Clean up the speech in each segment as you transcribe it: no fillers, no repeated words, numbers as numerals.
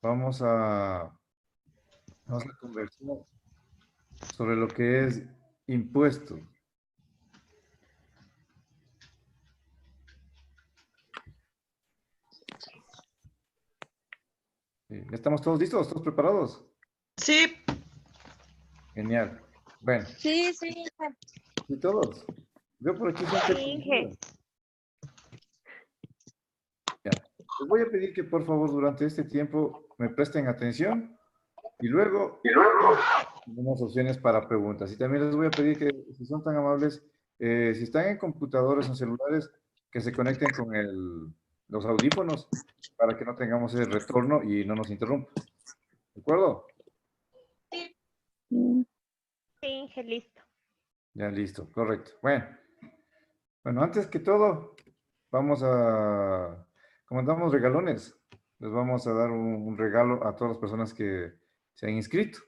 Vamos a, vamos a conversar sobre lo que es impuestos. ¿Estamos todos listos? ¿Todos preparados? Sí. Genial. Bueno, Sí, sí. ¿y todos? Veo por aquí gente Sí, confundida. Ya. Les voy a pedir que por favor durante este tiempo me presten atención y luego tenemos opciones para preguntas. Y también les voy a pedir que, si son tan amables, si están en computadores o celulares, que se conecten con los audífonos para que no tengamos ese retorno y no nos interrumpa. ¿De acuerdo? Sí, listo. Ya listo, correcto. Bueno, antes que todo, como andamos regalones, les vamos a dar un regalo a todas las personas que se han inscrito.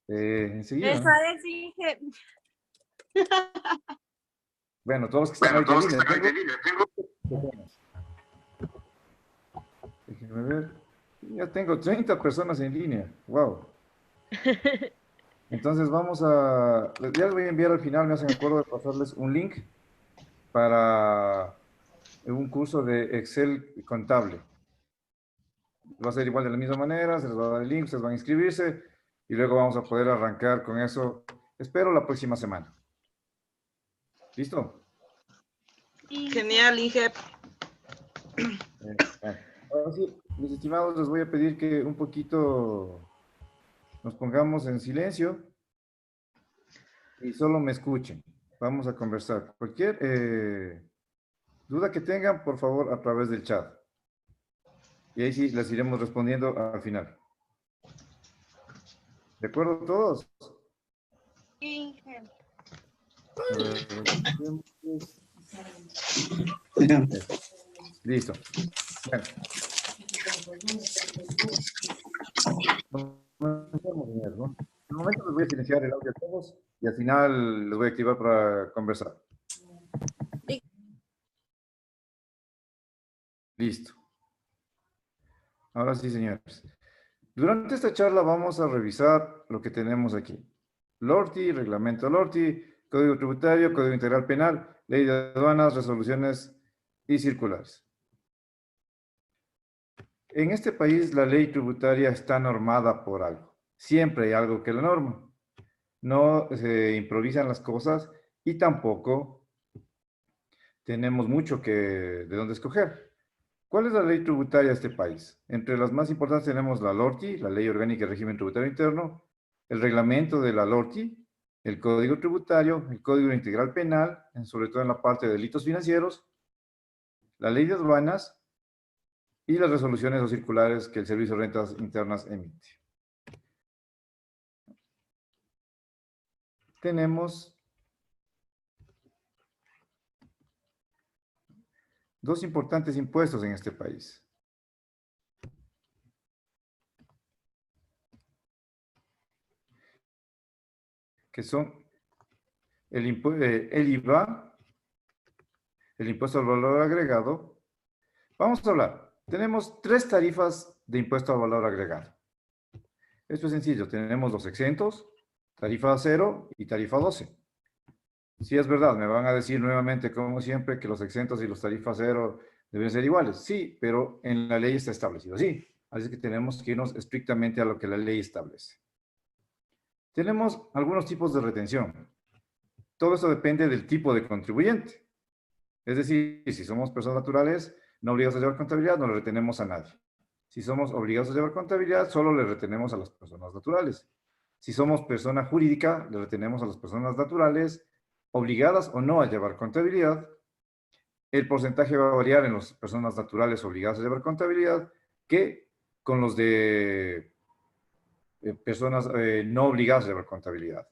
Enseguida, Eso ¿no? dije. Bueno, todos los que están ahorita en línea. Déjenme ver. Ya tengo 30 personas en línea. Wow. Entonces ya les voy a enviar al final, me hacen acuerdo de pasarles un link para un curso de Excel contable. Va a ser igual de la misma manera, se les va a dar el link, ustedes van a inscribirse y luego vamos a poder arrancar con eso, espero la próxima semana. ¿Listo? Genial, Inge. Bueno. Ahora sí, mis estimados, les voy a pedir que un poquito nos pongamos en silencio y solo me escuchen. Vamos a conversar. Cualquier duda que tengan, por favor, a través del chat. Y ahí sí las iremos respondiendo al final. ¿De acuerdo todos? Listo. Bueno. ¿No? En un momento les voy a silenciar el audio a todos y al final les voy a activar para conversar. Listo. Ahora sí, señores. Durante esta charla vamos a revisar lo que tenemos aquí. LORTI, reglamento LORTI, Código Tributario, Código Integral Penal, Ley de Aduanas, resoluciones y circulares. En este país la ley tributaria está normada por algo. Siempre hay algo que la norma. No se improvisan las cosas y tampoco tenemos mucho de dónde escoger. ¿Cuál es la ley tributaria de este país? Entre las más importantes tenemos la LORTI, la Ley Orgánica de Régimen Tributario Interno, el reglamento de la LORTI, el Código Tributario, el Código Integral Penal, sobre todo en la parte de delitos financieros, la Ley de Aduanas y las resoluciones o circulares que el Servicio de Rentas Internas emite. Tenemos dos importantes impuestos en este país. Que son el IVA, el impuesto al valor agregado. Vamos a hablar. Tenemos 3 tarifas de impuesto al valor agregado. Esto es sencillo. Tenemos los exentos, tarifa 0 y tarifa 12. Sí, es verdad, me van a decir nuevamente, como siempre, que los exentos y los tarifas 0 deben ser iguales. Sí, pero en la ley está establecido así. Así que tenemos que irnos estrictamente a lo que la ley establece. Tenemos algunos tipos de retención. Todo eso depende del tipo de contribuyente. Es decir, si somos personas naturales, no obligados a llevar contabilidad, no le retenemos a nadie. Si somos obligados a llevar contabilidad, solo le retenemos a las personas naturales. Si somos persona jurídica, le retenemos a las personas naturales, obligadas o no a llevar contabilidad. El porcentaje va a variar en las personas naturales obligadas a llevar contabilidad que con los de personas no obligadas a llevar contabilidad.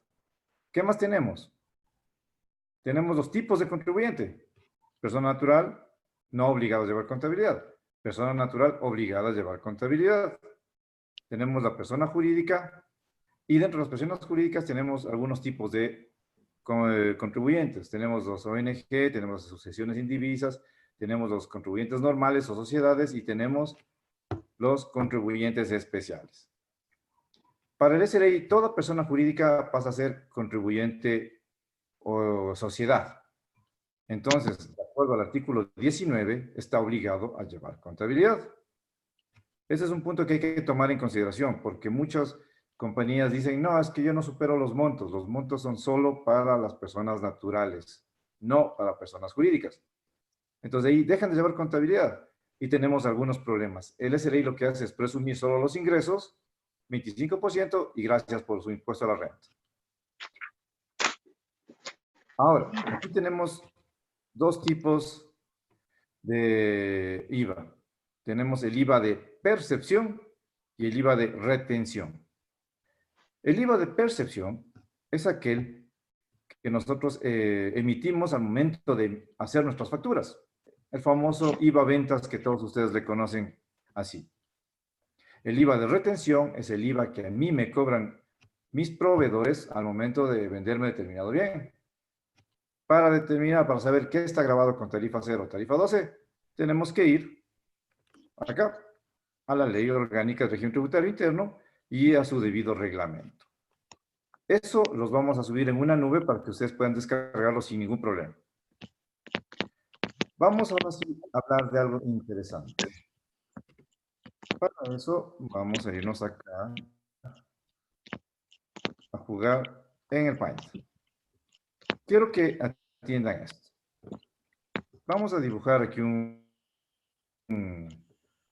¿Qué más tenemos? Tenemos los tipos de contribuyente. Persona natural, no obligada a llevar contabilidad. Persona natural, obligada a llevar contabilidad. Tenemos la persona jurídica y dentro de las personas jurídicas tenemos algunos tipos de contribuyentes. Tenemos los ONG, tenemos las asociaciones indivisas, tenemos los contribuyentes normales o sociedades y tenemos los contribuyentes especiales. Para el SRI, toda persona jurídica pasa a ser contribuyente o sociedad. Entonces, de acuerdo al artículo 19, está obligado a llevar contabilidad. Ese es un punto que hay que tomar en consideración, porque muchas compañías dicen, no, es que yo no supero los montos son solo para las personas naturales, no para personas jurídicas. Entonces ahí dejan de llevar contabilidad y tenemos algunos problemas. El SRI lo que hace es presumir solo los ingresos, 25%, y gracias por su impuesto a la renta. Ahora, aquí tenemos dos tipos de IVA. Tenemos el IVA de percepción y el IVA de retención. El IVA de percepción es aquel que nosotros emitimos al momento de hacer nuestras facturas. El famoso IVA ventas que todos ustedes le conocen así. El IVA de retención es el IVA que a mí me cobran mis proveedores al momento de venderme determinado bien. Para saber qué está grabado con tarifa 0 o tarifa 12, tenemos que ir acá a la Ley Orgánica del Régimen Tributario Interno y a su debido reglamento. Eso los vamos a subir en una nube para que ustedes puedan descargarlo sin ningún problema. Vamos ahora sí a hablar de algo interesante. Para eso vamos a irnos acá a jugar en el Paint. Quiero que atiendan esto. Vamos a dibujar aquí un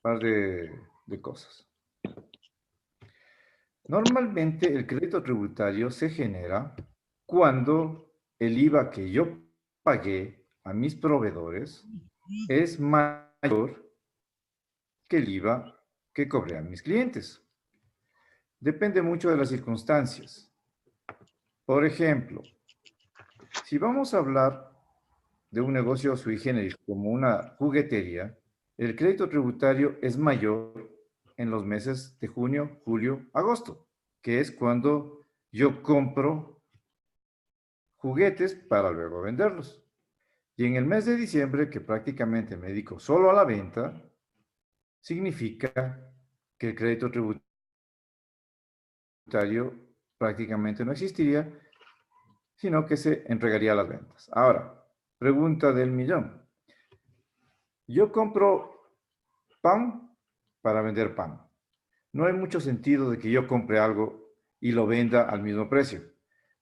par de cosas. Normalmente el crédito tributario se genera cuando el IVA que yo pagué a mis proveedores es mayor que el IVA que cobré a mis clientes. Depende mucho de las circunstancias. Por ejemplo, si vamos a hablar de un negocio sui generis como una juguetería, el crédito tributario es mayor en los meses de junio, julio, agosto, que es cuando yo compro juguetes para luego venderlos. Y en el mes de diciembre, que prácticamente me dedico solo a la venta, significa que el crédito tributario prácticamente no existiría, sino que se entregaría a las ventas. Ahora, pregunta del millón. Yo compro pan para vender pan. No hay mucho sentido de que yo compre algo y lo venda al mismo precio.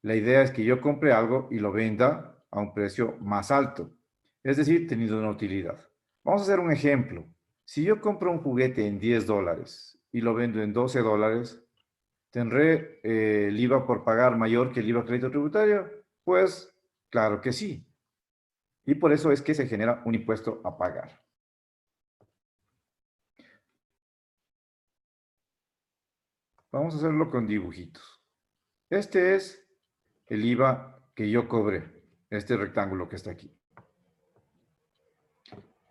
La idea es que yo compre algo y lo venda a un precio más alto, es decir, teniendo una utilidad. Vamos a hacer un ejemplo. Si yo compro un juguete en $10 y lo vendo en $12, ¿tendré el IVA por pagar mayor que el IVA crédito tributario? Pues claro que sí. Y por eso es que se genera un impuesto a pagar. Vamos a hacerlo con dibujitos. Este es el IVA que yo cobré, este rectángulo que está aquí.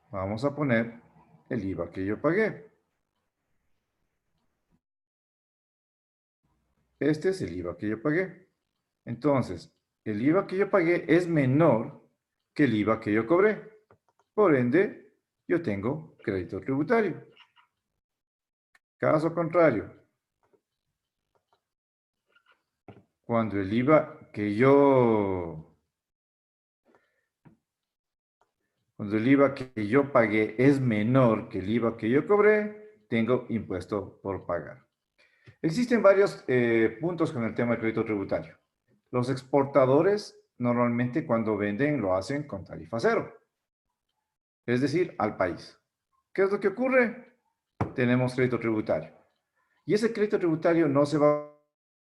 Vamos a poner el IVA que yo pagué. Este es el IVA que yo pagué. Entonces, el IVA que yo pagué es menor que el IVA que yo cobré. Por ende, yo tengo crédito tributario. Caso contrario, cuando el IVA que yo pagué es menor que el IVA que yo cobré, tengo impuesto por pagar. Existen varios puntos con el tema del crédito tributario. Los exportadores normalmente cuando venden lo hacen con tarifa 0, es decir, al país. ¿Qué es lo que ocurre? Tenemos crédito tributario. Y ese crédito tributario no se va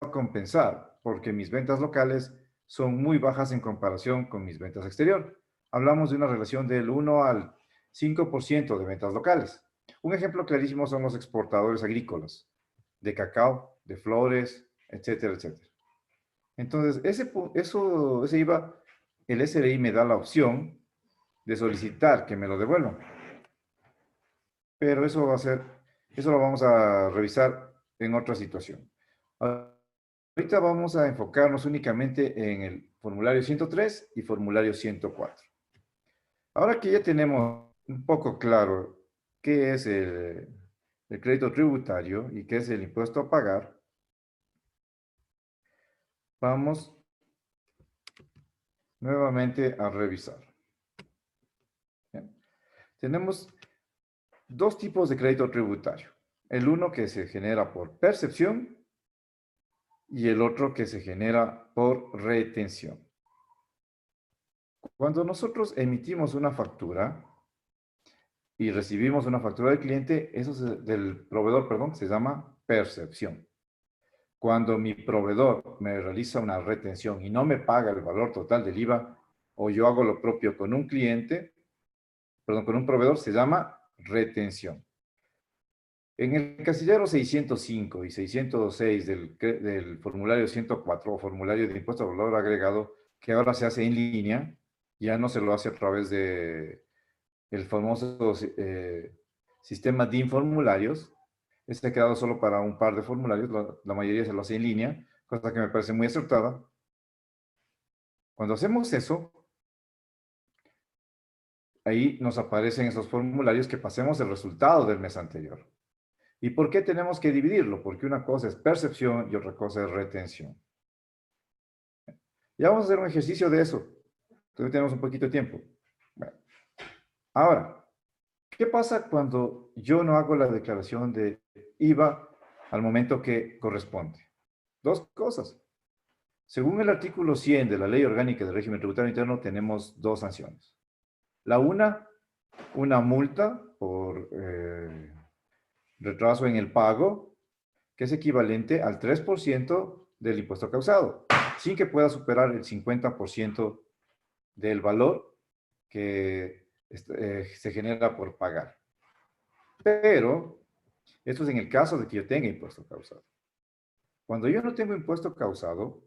a compensar porque mis ventas locales son muy bajas en comparación con mis ventas exterior. Hablamos de una relación del 1 al 5% de ventas locales. Un ejemplo clarísimo son los exportadores agrícolas, de cacao, de flores, etcétera, etcétera. Entonces, ese IVA, el SRI me da la opción de solicitar que me lo devuelvan. Pero eso lo vamos a revisar en otra situación. Ahorita vamos a enfocarnos únicamente en el formulario 103 y formulario 104. Ahora que ya tenemos un poco claro qué es el crédito tributario y qué es el impuesto a pagar, vamos nuevamente a revisar. Bien. Tenemos dos tipos de crédito tributario. El uno que se genera por percepción y el otro que se genera por retención. Cuando nosotros emitimos una factura y recibimos una factura del cliente, del proveedor, perdón, se llama percepción. Cuando mi proveedor me realiza una retención y no me paga el valor total del IVA, o yo hago lo propio con un cliente, perdón, con un proveedor, se llama retención. En el casillero 605 y 606 del formulario 104 o formulario de impuesto al valor agregado, que ahora se hace en línea, ya no se lo hace a través de el famoso sistema de formularios. Este ha quedado solo para un par de formularios, la mayoría se lo hace en línea, cosa que me parece muy acertada. Cuando hacemos eso, ahí nos aparecen esos formularios que pasemos el resultado del mes anterior. ¿Y por qué tenemos que dividirlo? Porque una cosa es percepción y otra cosa es retención. Ya vamos a hacer un ejercicio de eso. Todavía tenemos un poquito de tiempo. Bueno. Ahora, ¿qué pasa cuando yo no hago la declaración de IVA al momento que corresponde? Dos cosas. Según el artículo 100 de la Ley Orgánica del Régimen Tributario Interno, tenemos dos sanciones. La una multa por retraso en el pago, que es equivalente al 3% del impuesto causado, sin que pueda superar el 50% del valor que se genera por pagar. Pero esto es en el caso de que yo tenga impuesto causado. Cuando yo no tengo impuesto causado,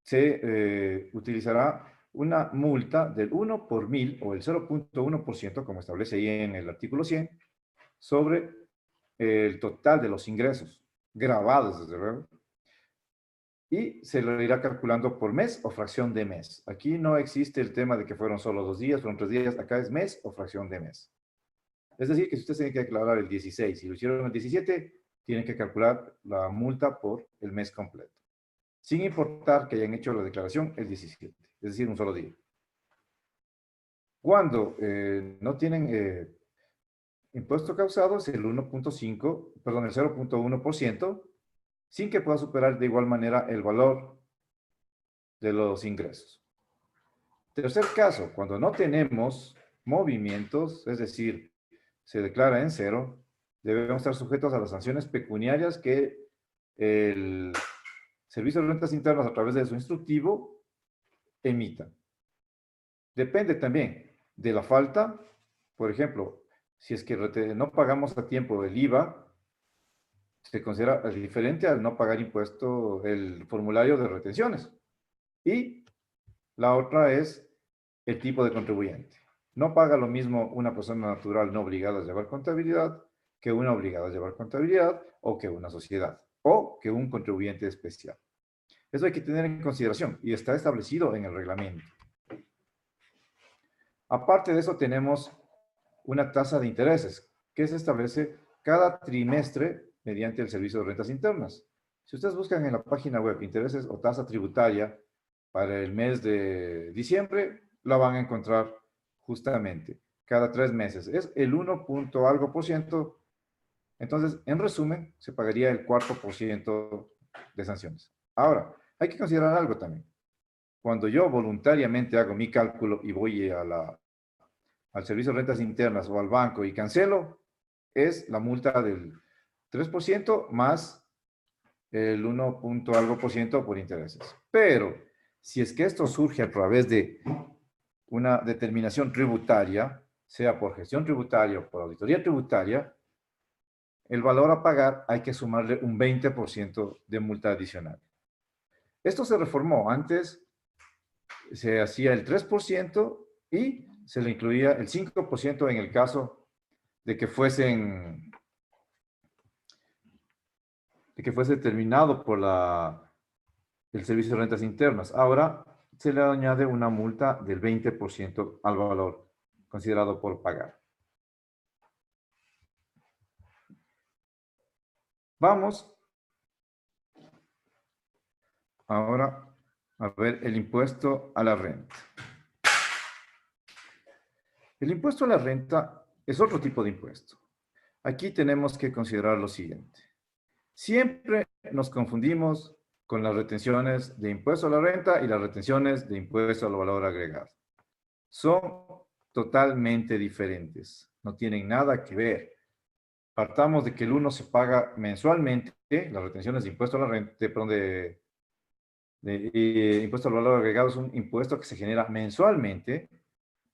se utilizará una multa del 1 por 1000 o el 0.1%, como establece ahí en el artículo 100, sobre el total de los ingresos, grabados desde luego, y se lo irá calculando por mes o fracción de mes. Aquí no existe el tema de que fueron solo 2 días, fueron 3 días, acá es mes o fracción de mes. Es decir, que si ustedes tienen que declarar el 16 y lo hicieron el 17, tienen que calcular la multa por el mes completo, sin importar que hayan hecho la declaración el 17, es decir, un solo día. Cuando no tienen impuesto causado, es el 1.5, perdón, el 0.1%, sin que pueda superar de igual manera el valor de los ingresos. Tercer caso, cuando no tenemos movimientos, es decir, se declara en cero, debemos estar sujetos a las sanciones pecuniarias que el Servicio de Rentas Internas, a través de su instructivo, emita. Depende también de la falta. Por ejemplo, si es que no pagamos a tiempo el IVA, se considera diferente al no pagar impuesto el formulario de retenciones. Y la otra es el tipo de contribuyente. No paga lo mismo una persona natural no obligada a llevar contabilidad que una obligada a llevar contabilidad o que una sociedad o que un contribuyente especial. Eso hay que tener en consideración y está establecido en el reglamento. Aparte de eso, tenemos una tasa de intereses que se establece cada trimestre mediante el Servicio de Rentas Internas. Si ustedes buscan en la página web intereses o tasa tributaria para el mes de diciembre, la van a encontrar justamente cada 3 meses. Es el 1 punto algo por ciento. Entonces, en resumen, se pagaría el 4% de sanciones. Ahora, hay que considerar algo también. Cuando yo voluntariamente hago mi cálculo y voy al Servicio de Rentas Internas o al banco y cancelo, es la multa del 3% más el 1 punto algo por ciento por intereses. Pero, si es que esto surge a través de una determinación tributaria, sea por gestión tributaria o por auditoría tributaria, el valor a pagar hay que sumarle un 20% de multa adicional. Esto se reformó. Antes se hacía el 3% y se le incluía el 5% en el caso de que fuese determinado por el Servicio de Rentas Internas. Ahora se le añade una multa del 20% al valor considerado por pagar. Vamos ahora a ver el impuesto a la renta. El impuesto a la renta es otro tipo de impuesto. Aquí tenemos que considerar lo siguiente. Siempre nos confundimos con las retenciones de impuesto a la renta y las retenciones de impuesto al valor agregado. Son totalmente diferentes, no tienen nada que ver. Partamos de que el uno se paga mensualmente, las retenciones de impuesto a la renta, impuesto al valor agregado es un impuesto que se genera mensualmente,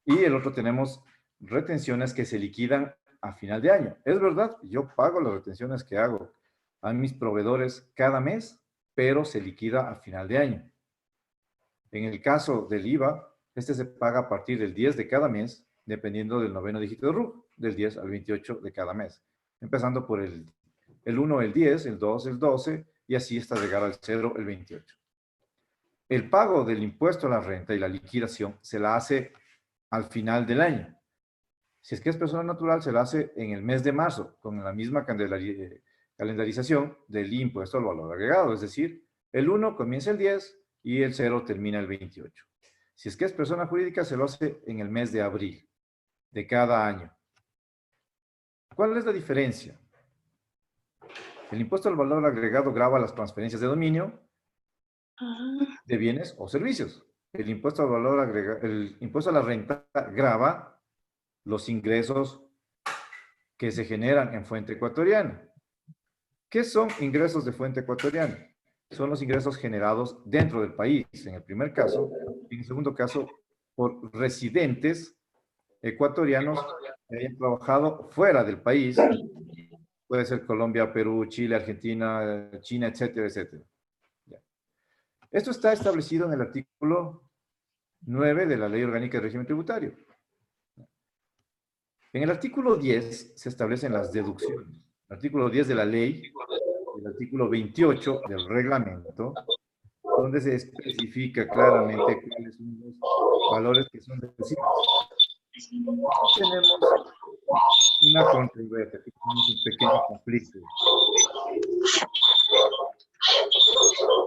y el otro tenemos retenciones que se liquidan a final de año. Es verdad, yo pago las retenciones que hago a mis proveedores cada mes, pero se liquida a final de año. En el caso del IVA, este se paga a partir del 10 de cada mes, dependiendo del noveno dígito de RUC, del 10 al 28 de cada mes. Empezando por el 1, el 10, el 2, el 12, y así hasta llegar al 0, el 28. El pago del impuesto a la renta y la liquidación se la hace al final del año. Si es que es persona natural, se la hace en el mes de marzo, con la misma calendarización del impuesto al valor agregado. Es decir, el 1 comienza el 10 y el 0 termina el 28. Si es que es persona jurídica, se lo hace en el mes de abril de cada año. ¿Cuál es la diferencia? El impuesto al valor agregado grava las transferencias de dominio de bienes o servicios. El impuesto al valor agregado, el impuesto a la renta grava los ingresos que se generan en fuente ecuatoriana. ¿Qué son ingresos de fuente ecuatoriana? Son los ingresos generados dentro del país, en el primer caso, y en el segundo caso, por residentes ecuatorianos que hayan trabajado fuera del país. Puede ser Colombia, Perú, Chile, Argentina, China, etcétera, etcétera. Ya. Esto está establecido en el artículo 9 de la Ley Orgánica del Régimen Tributario. En el artículo 10 se establecen las deducciones. El artículo 10 de la ley, el artículo 28 del reglamento, donde se especifica claramente cuáles son los valores que son deducibles. Tenemos una controversia, tenemos un pequeño conflicto.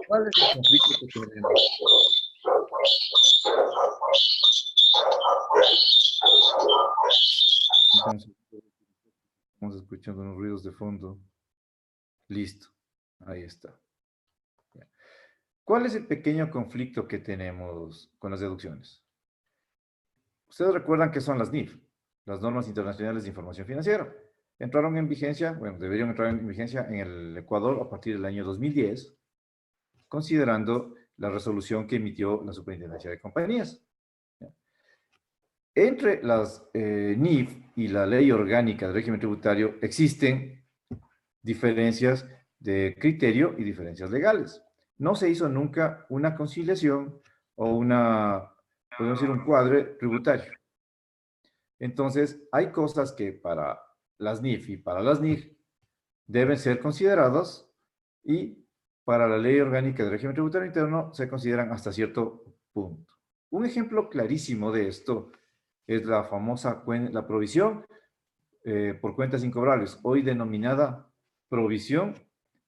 ¿Cuál es el conflicto que tenemos? Entonces, estamos escuchando unos ruidos de fondo. Listo, ahí está. ¿Cuál es el pequeño conflicto que tenemos con las deducciones? Ustedes recuerdan que son las NIF, las Normas Internacionales de Información Financiera. Entraron en vigencia, bueno, deberían entrar en vigencia en el Ecuador a partir del año 2010, considerando la resolución que emitió la Superintendencia de Compañías. Entre las NIF y la Ley Orgánica del Régimen Tributario existen diferencias de criterio y diferencias legales. No se hizo nunca una conciliación o podemos decir, un cuadro tributario. Entonces, hay cosas que para las NIF y para las NIG deben ser consideradas, y para la Ley Orgánica del Régimen Tributario Interno se consideran hasta cierto punto. Un ejemplo clarísimo de esto es la famosa la provisión por cuentas incobrables, hoy denominada provisión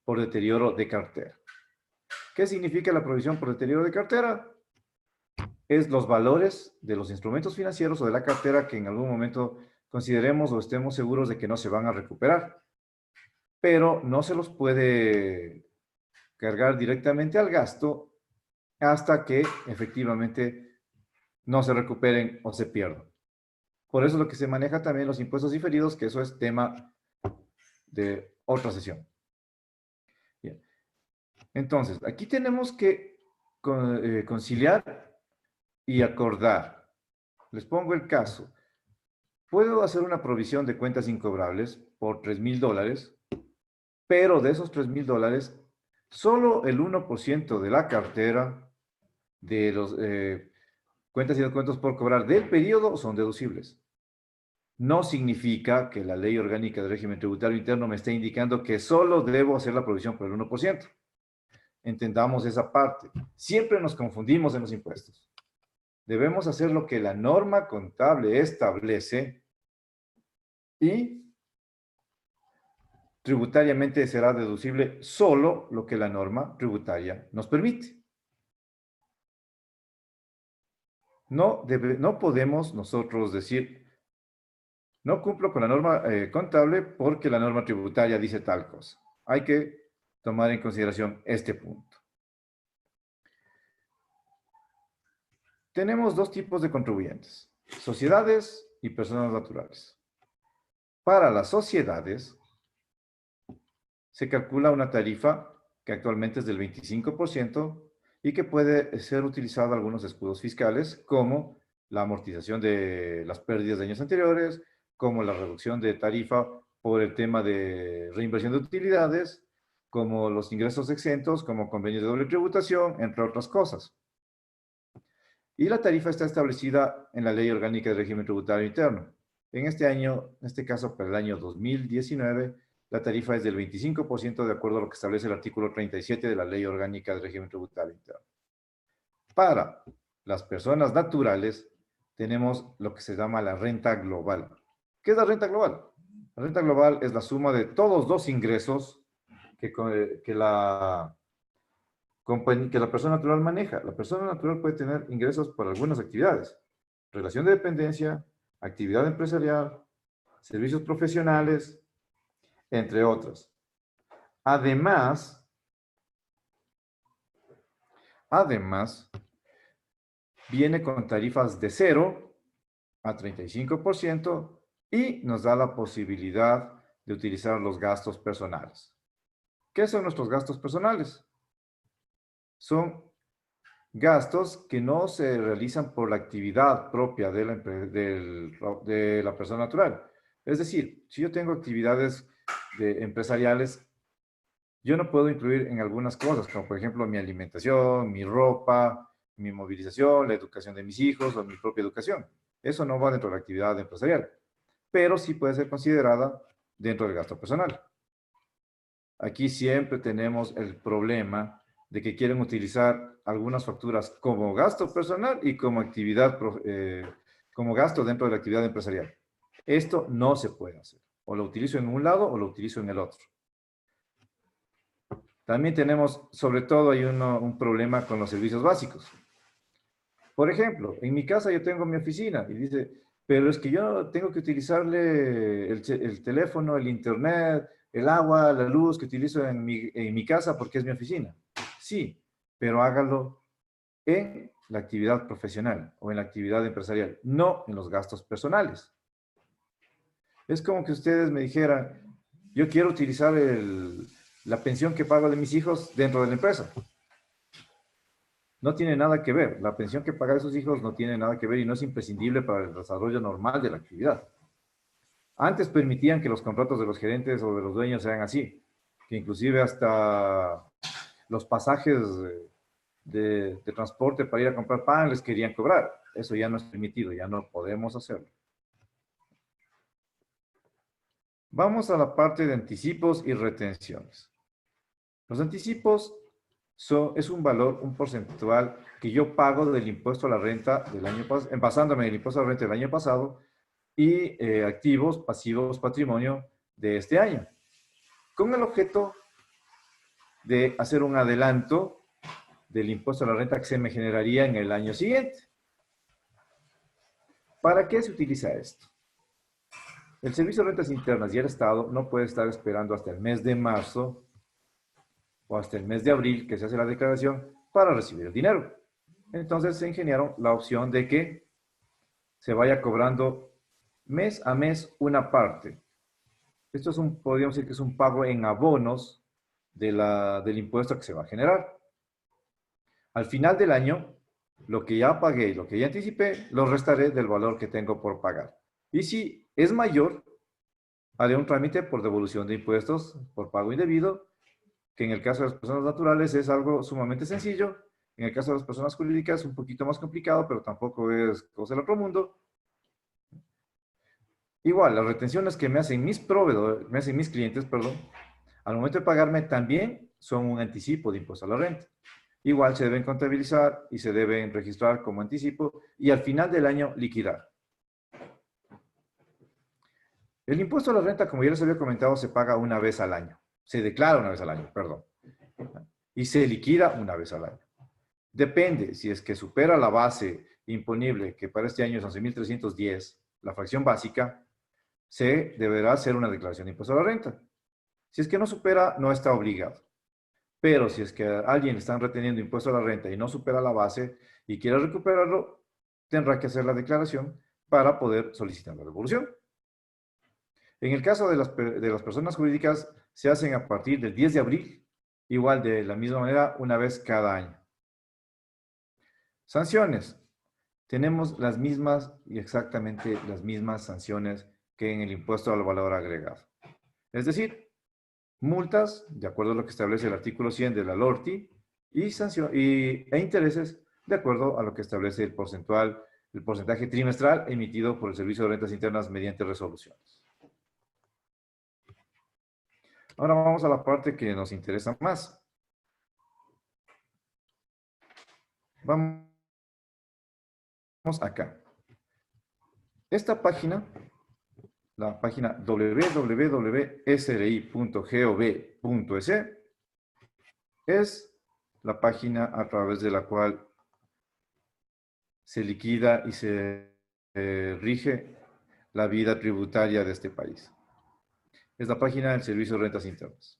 por deterioro de cartera. ¿Qué significa la provisión por deterioro de cartera? Es los valores de los instrumentos financieros o de la cartera que en algún momento consideremos o estemos seguros de que no se van a recuperar, pero no se los puede cargar directamente al gasto hasta que efectivamente no se recuperen o se pierdan. Por eso es lo que se maneja también los impuestos diferidos, que eso es tema de otra sesión. Bien. Entonces, aquí tenemos que conciliar y acordar. Les pongo el caso. Puedo hacer una provisión de cuentas incobrables por $3,000, pero de esos $3,000, solo el 1% de la cartera de los cuentas y descuentos por cobrar del periodo son deducibles. No significa que la Ley Orgánica del Régimen Tributario Interno me esté indicando que solo debo hacer la provisión por el 1%. Entendamos esa parte. Siempre nos confundimos en los impuestos. Debemos hacer lo que la norma contable establece y tributariamente será deducible solo lo que la norma tributaria nos permite. No podemos nosotros decir, no cumplo con la norma contable porque la norma tributaria dice tal cosa. Hay que tomar en consideración este punto. Tenemos dos tipos de contribuyentes, sociedades y personas naturales. Para las sociedades, se calcula una tarifa que actualmente es del 25% y que puede ser utilizada algunos escudos fiscales, como la amortización de las pérdidas de años anteriores, como la reducción de tarifa por el tema de reinversión de utilidades, como los ingresos exentos, como convenios de doble tributación, entre otras cosas. Y la tarifa está establecida en la Ley Orgánica de Régimen Tributario Interno. En este caso, para el año 2019, la tarifa es del 25% de acuerdo a lo que establece el artículo 37 de la Ley Orgánica del Régimen Tributario Interno. Para las personas naturales, tenemos lo que se llama la renta global. ¿Qué es la renta global? La renta global es la suma de todos los ingresos que la persona natural maneja. La persona natural puede tener ingresos por algunas actividades. Relación de dependencia, actividad empresarial, servicios profesionales, entre otras. Además, viene con tarifas de 0 a 35% y nos da la posibilidad de utilizar los gastos personales. ¿Qué son nuestros gastos personales? Son gastos que no se realizan por la actividad propia de la persona natural. Es decir, si yo tengo actividades empresariales, yo no puedo incluir en algunas cosas, como por ejemplo mi alimentación, mi ropa, mi movilización, la educación de mis hijos o mi propia educación. Eso no va dentro de la actividad empresarial, pero sí puede ser considerada dentro del gasto personal. Aquí siempre tenemos el problema de que quieren utilizar algunas facturas como gasto personal y como actividad, como gasto dentro de la actividad empresarial. Esto no se puede hacer. O lo utilizo en un lado o lo utilizo en el otro. También tenemos, sobre todo, hay un problema con los servicios básicos. Por ejemplo, en mi casa yo tengo mi oficina y dice, pero es que yo tengo que utilizarle el teléfono, el internet, el agua, la luz que utilizo en mi casa porque es mi oficina. Sí, pero hágalo en la actividad profesional o en la actividad empresarial, no en los gastos personales. Es como que ustedes me dijeran, yo quiero utilizar la pensión que pago de mis hijos dentro de la empresa. No tiene nada que ver. La pensión que pagan sus hijos no tiene nada que ver y no es imprescindible para el desarrollo normal de la actividad. Antes permitían que los contratos de los gerentes o de los dueños sean así, que inclusive hasta los pasajes de transporte para ir a comprar pan les querían cobrar. Eso ya no es permitido, ya no podemos hacerlo. Vamos a la parte de anticipos y retenciones. Los anticipos es un valor, un porcentual que yo pago del impuesto a la renta del año pasado, basándome en el impuesto a la renta del año pasado y activos, pasivos, patrimonio de este año, con el objeto de hacer un adelanto del impuesto a la renta que se me generaría en el año siguiente. ¿Para qué se utiliza esto? El Servicio de Rentas Internas y el Estado no puede estar esperando hasta el mes de marzo o hasta el mes de abril que se hace la declaración para recibir el dinero. Entonces se ingeniaron la opción de que se vaya cobrando mes a mes una parte. Esto es podríamos decir que es un pago en abonos del impuesto que se va a generar. Al final del año, lo que ya pagué y lo que ya anticipé, lo restaré del valor que tengo por pagar. Y si es mayor, haré un trámite por devolución de impuestos por pago indebido, que en el caso de las personas naturales es algo sumamente sencillo. En el caso de las personas jurídicas es un poquito más complicado, pero tampoco es cosa del otro mundo. Igual, las retenciones que me hacen mis proveedores, me hacen mis clientes, perdón, al momento de pagarme también son un anticipo de impuesto a la renta. igual se deben contabilizar y se deben registrar como anticipo y al final del año liquidar. El impuesto a la renta, como ya les había comentado, se paga una vez al año. Se declara una vez al año, perdón. Y se liquida una vez al año. Depende, si es que supera la base imponible, que para este año es 11.310, la fracción básica, se deberá hacer una declaración de impuesto a la renta. Si es que no supera, no está obligado. Pero si es que a alguien le están reteniendo impuesto a la renta y no supera la base y quiere recuperarlo, tendrá que hacer la declaración para poder solicitar la devolución. En el caso de las personas jurídicas, se hacen a partir del 10 de abril, igual de la misma manera, una vez cada año. Sanciones. Tenemos las mismas y exactamente las mismas sanciones que en el impuesto al valor agregado. Es decir, multas, de acuerdo a lo que establece el artículo 100 de la LORTI, e intereses, de acuerdo a lo que establece el porcentaje trimestral emitido por el Servicio de Rentas Internas mediante resoluciones. Ahora vamos a la parte que nos interesa más. Vamos acá. Esta página, la página www.sri.gov.es, es la página a través de la cual se liquida y se rige la vida tributaria de este país. Es la página del Servicio de Rentas Internas.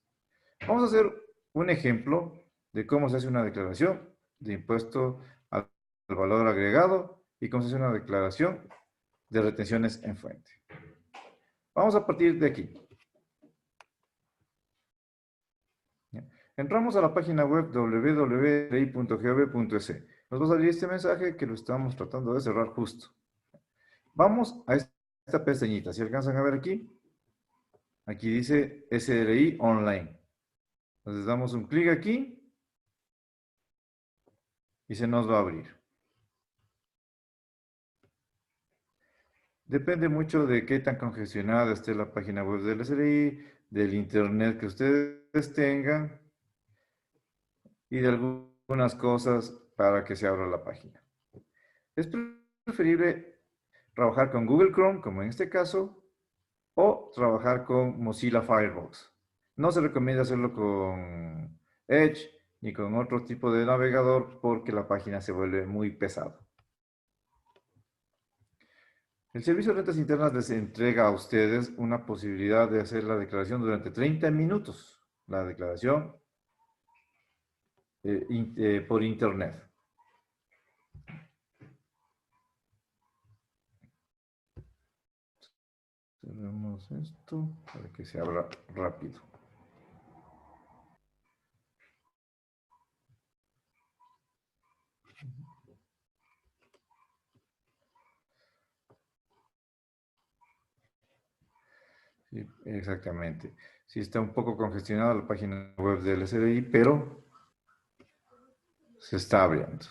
Vamos a hacer un ejemplo de cómo se hace una declaración de impuesto al valor agregado y cómo se hace una declaración de retenciones en fuente. Vamos a partir de aquí. Entramos a la página web www.sri.gov.es. Nos va a salir este mensaje que lo estamos tratando de cerrar justo. Vamos a esta pestañita. Si alcanzan a ver aquí, aquí dice SRI Online. Entonces damos un clic aquí y se nos va a abrir. Depende mucho de qué tan congestionada esté la página web del SRI, del internet que ustedes tengan y de algunas cosas para que se abra la página. Es preferible trabajar con Google Chrome, como en este caso, o trabajar con Mozilla Firefox. No se recomienda hacerlo con Edge ni con otro tipo de navegador porque la página se vuelve muy pesada. El Servicio de Rentas Internas les entrega a ustedes una posibilidad de hacer la declaración durante 30 minutos. La declaración por internet. Cerramos esto para que se abra rápido. Sí, exactamente. Sí, está un poco congestionada la página web del SRI, pero se está abriendo.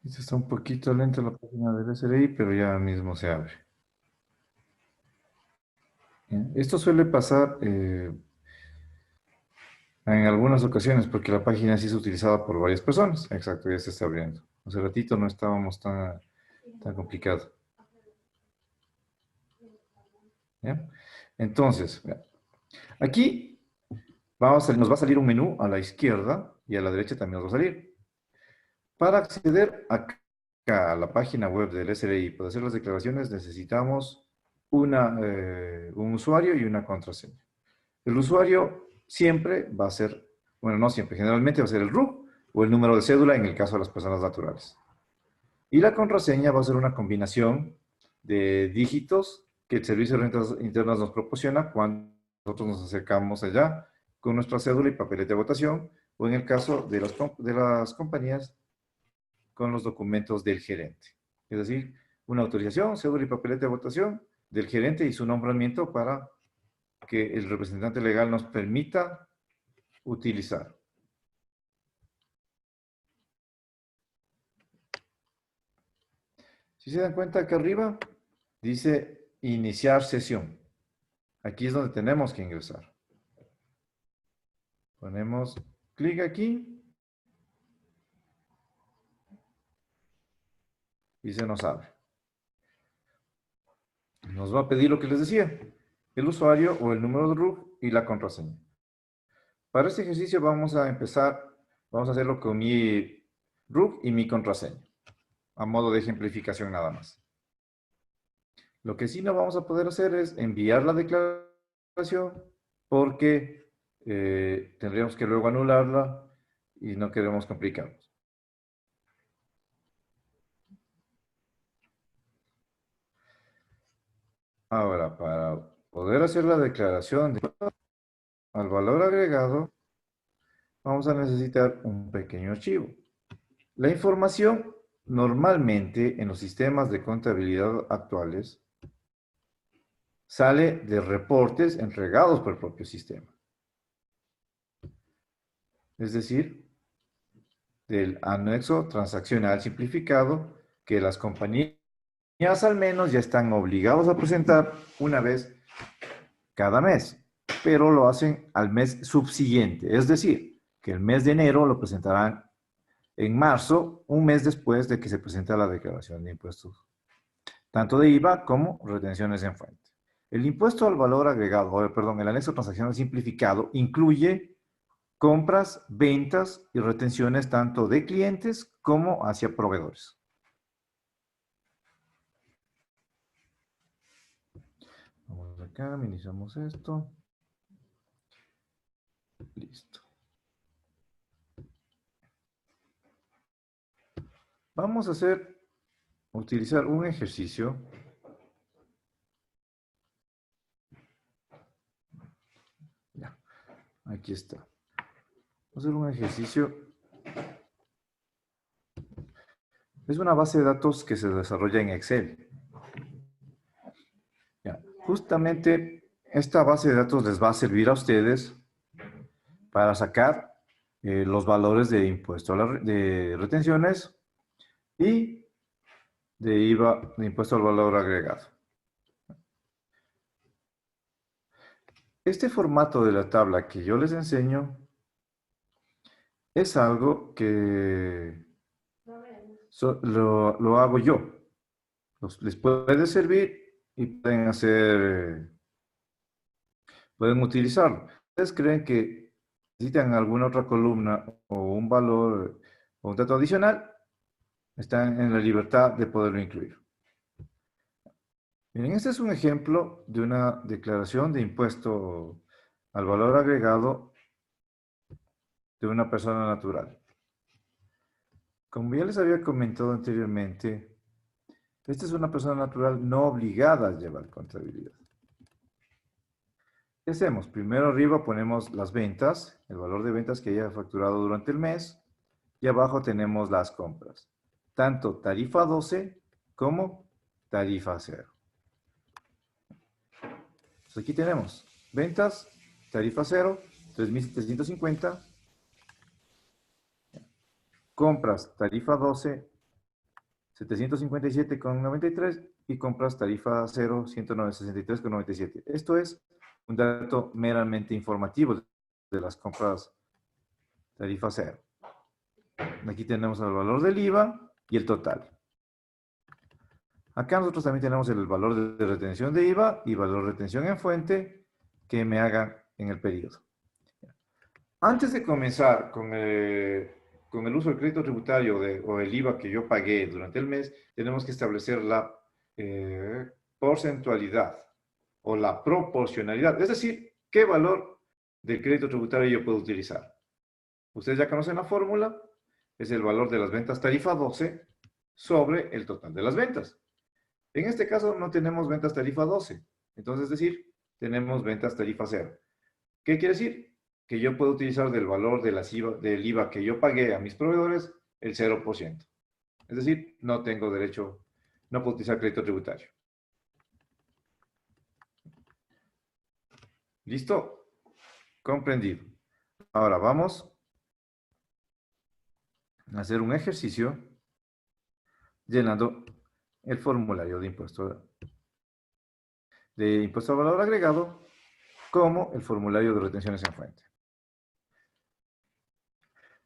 Está un poquito lenta la página del SRI, pero ya mismo se abre. Bien. Esto suele pasar en algunas ocasiones porque la página sí es utilizada por varias personas. Exacto, ya se está abriendo. Hace ratito no estábamos tan complicado. ¿Ya? Entonces, vean, aquí nos va a salir un menú a la izquierda y a la derecha también nos va a salir. Para acceder acá a la página web del SRI para hacer las declaraciones necesitamos un usuario y una contraseña. El usuario siempre va a ser, bueno, no siempre, generalmente va a ser el RUC o el número de cédula en el caso de las personas naturales. Y la contraseña va a ser una combinación de dígitos que el Servicio de Rentas Internas nos proporciona cuando nosotros nos acercamos allá con nuestra cédula y papelete de votación, o en el caso de las compañías, con los documentos del gerente. Es decir, una autorización, cédula y papelete de votación del gerente y su nombramiento para que el representante legal nos permita utilizar. Si se dan cuenta, acá arriba dice iniciar sesión. Aquí es donde tenemos que ingresar. Ponemos clic aquí y se nos abre. Nos va a pedir lo que les decía, el usuario o el número de RUC y la contraseña. Para este ejercicio vamos a hacerlo con mi RUC y mi contraseña, a modo de ejemplificación nada más. Lo que sí no vamos a poder hacer es enviar la declaración porque tendríamos que luego anularla y no queremos complicarnos. Ahora, para poder hacer la declaración al valor agregado, vamos a necesitar un pequeño archivo. La información normalmente en los sistemas de contabilidad actuales sale de reportes entregados por el propio sistema. Es decir, del anexo transaccional simplificado que las compañías al menos ya están obligados a presentar una vez cada mes, pero lo hacen al mes subsiguiente. Es decir, que el mes de enero lo presentarán en marzo, un mes después de que se presenta la declaración de impuestos, tanto de IVA como retenciones en fuente. El impuesto al valor agregado, el anexo transaccional simplificado incluye compras, ventas y retenciones tanto de clientes como hacia proveedores. Vamos acá, minimizamos esto. Listo. Vamos a utilizar un ejercicio. Ya, aquí está. Vamos a hacer un ejercicio. Es una base de datos que se desarrolla en Excel. Ya, justamente esta base de datos les va a servir a ustedes para sacar los valores de impuesto de retenciones y de IVA, de impuesto al valor agregado. Este formato de la tabla que yo les enseño es algo que lo hago yo. Les puede servir y pueden utilizarlo. ¿Ustedes creen que necesitan alguna otra columna o un valor o un dato adicional? Están en la libertad de poderlo incluir. Miren, este es un ejemplo de una declaración de impuesto al valor agregado de una persona natural. Como ya les había comentado anteriormente, esta es una persona natural no obligada a llevar contabilidad. ¿Qué hacemos? Primero arriba ponemos las ventas, el valor de ventas que haya facturado durante el mes, y abajo tenemos las compras, tanto tarifa 12 como tarifa 0. Entonces aquí tenemos ventas, tarifa 0, 3.750, compras, tarifa 12, 757,93 y compras, tarifa 0, 163,97. Esto es un dato meramente informativo de las compras tarifa 0. Aquí tenemos el valor del IVA y el total. Acá nosotros también tenemos el valor de retención de IVA y valor de retención en fuente que me hagan en el periodo. Antes de comenzar con el uso del crédito tributario o el IVA que yo pagué durante el mes, tenemos que establecer la porcentualidad o la proporcionalidad. Es decir, qué valor del crédito tributario yo puedo utilizar. Ustedes ya conocen la fórmula. Es el valor de las ventas tarifa 12 sobre el total de las ventas. En este caso no tenemos ventas tarifa 12. Entonces, es decir, tenemos ventas tarifa 0. ¿Qué quiere decir? Que yo puedo utilizar del valor de del IVA que yo pagué a mis proveedores el 0%. Es decir, no tengo derecho, no puedo utilizar crédito tributario. ¿Listo? Comprendido. Ahora vamos a hacer un ejercicio llenando el formulario de impuesto al valor agregado como el formulario de retenciones en fuente.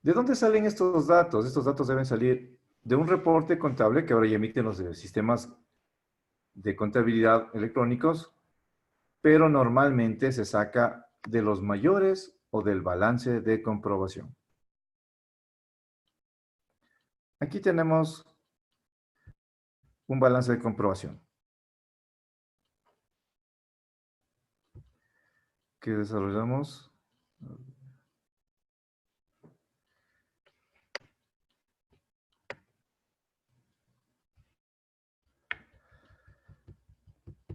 ¿De dónde salen estos datos? Estos datos deben salir de un reporte contable que ahora ya emiten los sistemas de contabilidad electrónicos, pero normalmente se saca de los mayores o del balance de comprobación. Aquí tenemos un balance de comprobación que desarrollamos.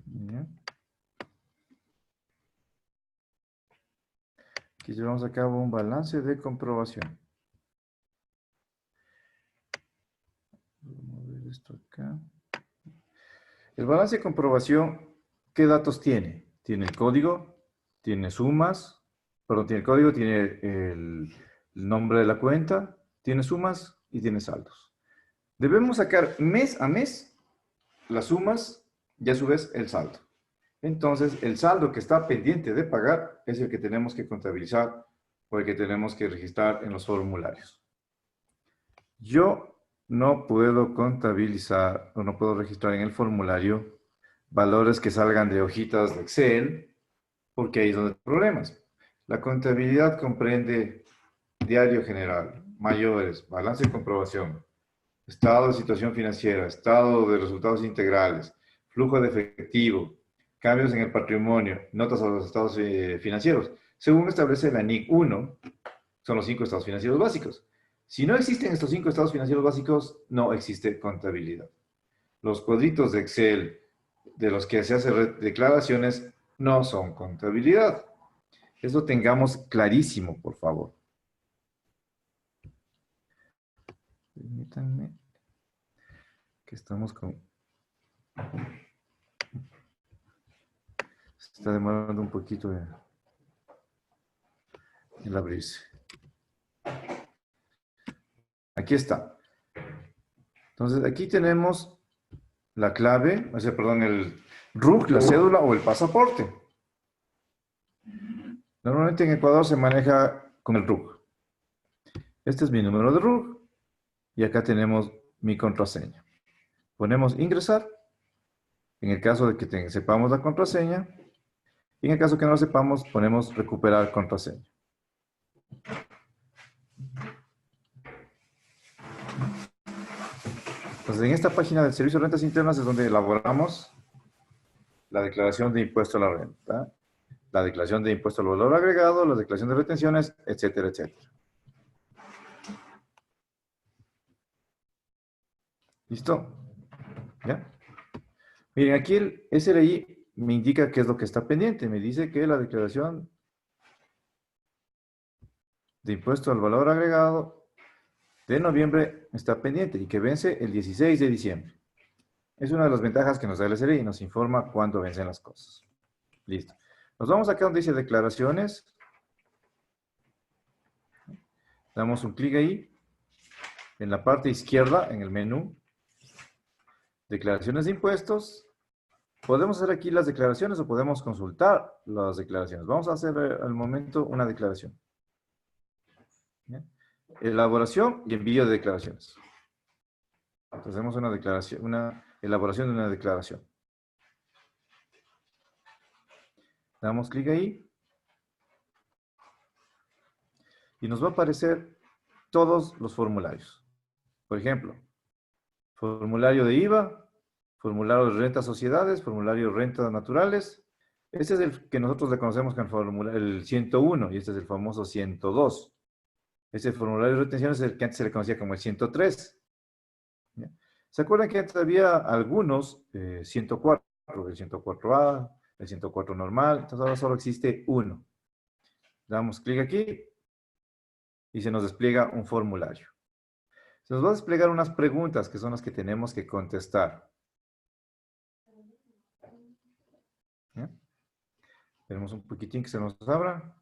Bien. Aquí llevamos a cabo un balance de comprobación. Vamos a ver esto acá. El balance de comprobación, ¿qué datos tiene? Tiene el código, tiene sumas, perdón, tiene el código, tiene el nombre de la cuenta, tiene sumas y tiene saldos. Debemos sacar mes a mes las sumas y a su vez el saldo. Entonces, el saldo que está pendiente de pagar es el que tenemos que contabilizar o el que tenemos que registrar en los formularios. Yo no puedo contabilizar o no puedo registrar en el formulario valores que salgan de hojitas de Excel, porque ahí es donde hay problemas. La contabilidad comprende diario general, mayores, balance de comprobación, estado de situación financiera, estado de resultados integrales, flujo de efectivo, cambios en el patrimonio, notas a los estados financieros. Según establece la NIC 1, son los 5 estados financieros básicos. Si no existen estos 5 estados financieros básicos, no existe contabilidad. Los cuadritos de Excel de los que se hacen declaraciones no son contabilidad. Eso tengamos clarísimo, por favor. Permítanme que estamos con... Se está demorando un poquito el abrirse. Aquí está. Entonces, aquí tenemos la clave, perdón, el RUC, la cédula o el pasaporte. Normalmente en Ecuador se maneja con el RUC. Este es mi número de RUC y acá tenemos mi contraseña. Ponemos ingresar, en el caso de que sepamos la contraseña, y en el caso que no lo sepamos, ponemos recuperar contraseña. Entonces, en esta página del Servicio de Rentas Internas es donde elaboramos la declaración de impuesto a la renta, la declaración de impuesto al valor agregado, la declaración de retenciones, etcétera, etcétera. ¿Listo? ¿Ya? Miren, aquí el SRI me indica qué es lo que está pendiente. Me dice que la declaración de impuesto al valor agregado de noviembre está pendiente y que vence el 16 de diciembre. Es una de las ventajas que nos da el SRI, nos informa cuándo vencen las cosas. Listo. Nos vamos acá donde dice declaraciones. Damos un clic ahí. En la parte izquierda, en el menú, declaraciones de impuestos. Podemos hacer aquí las declaraciones o podemos consultar las declaraciones. Vamos a hacer al momento una declaración. ¿Bien? Elaboración y envío de declaraciones. Entonces hacemos una declaración, una elaboración de una declaración. Damos clic ahí. Y nos va a aparecer todos los formularios. Por ejemplo, formulario de IVA, formulario de renta sociedades, formulario de rentas naturales. Este es el que nosotros le conocemos como el 101 y este es el famoso 102. Este formulario de retención es el que antes se le conocía como el 103. ¿Ya? ¿Se acuerdan que antes había algunos 104? El 104A, el 104 normal. Entonces ahora solo existe uno. Damos clic aquí y se nos despliega un formulario. Se nos va a desplegar unas preguntas que son las que tenemos que contestar. ¿Ya? Tenemos un poquitín que se nos abra.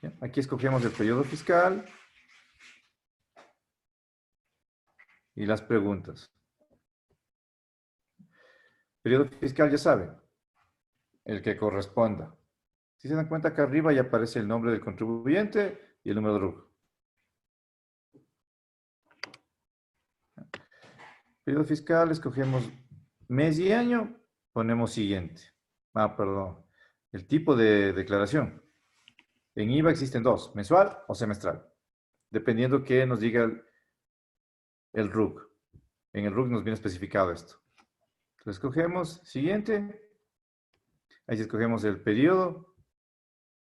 ¿Ya? Aquí escogemos el periodo fiscal y las preguntas. Periodo fiscal, ya saben, el que corresponda. Si se dan cuenta, acá arriba ya aparece el nombre del contribuyente y el número de RUC. Periodo fiscal, escogemos mes y año, ponemos siguiente. Perdón, el tipo de declaración. En IVA existen dos, mensual o semestral, dependiendo que nos diga el RUC. En el RUC nos viene especificado esto. Entonces escogemos siguiente. Ahí escogemos el periodo,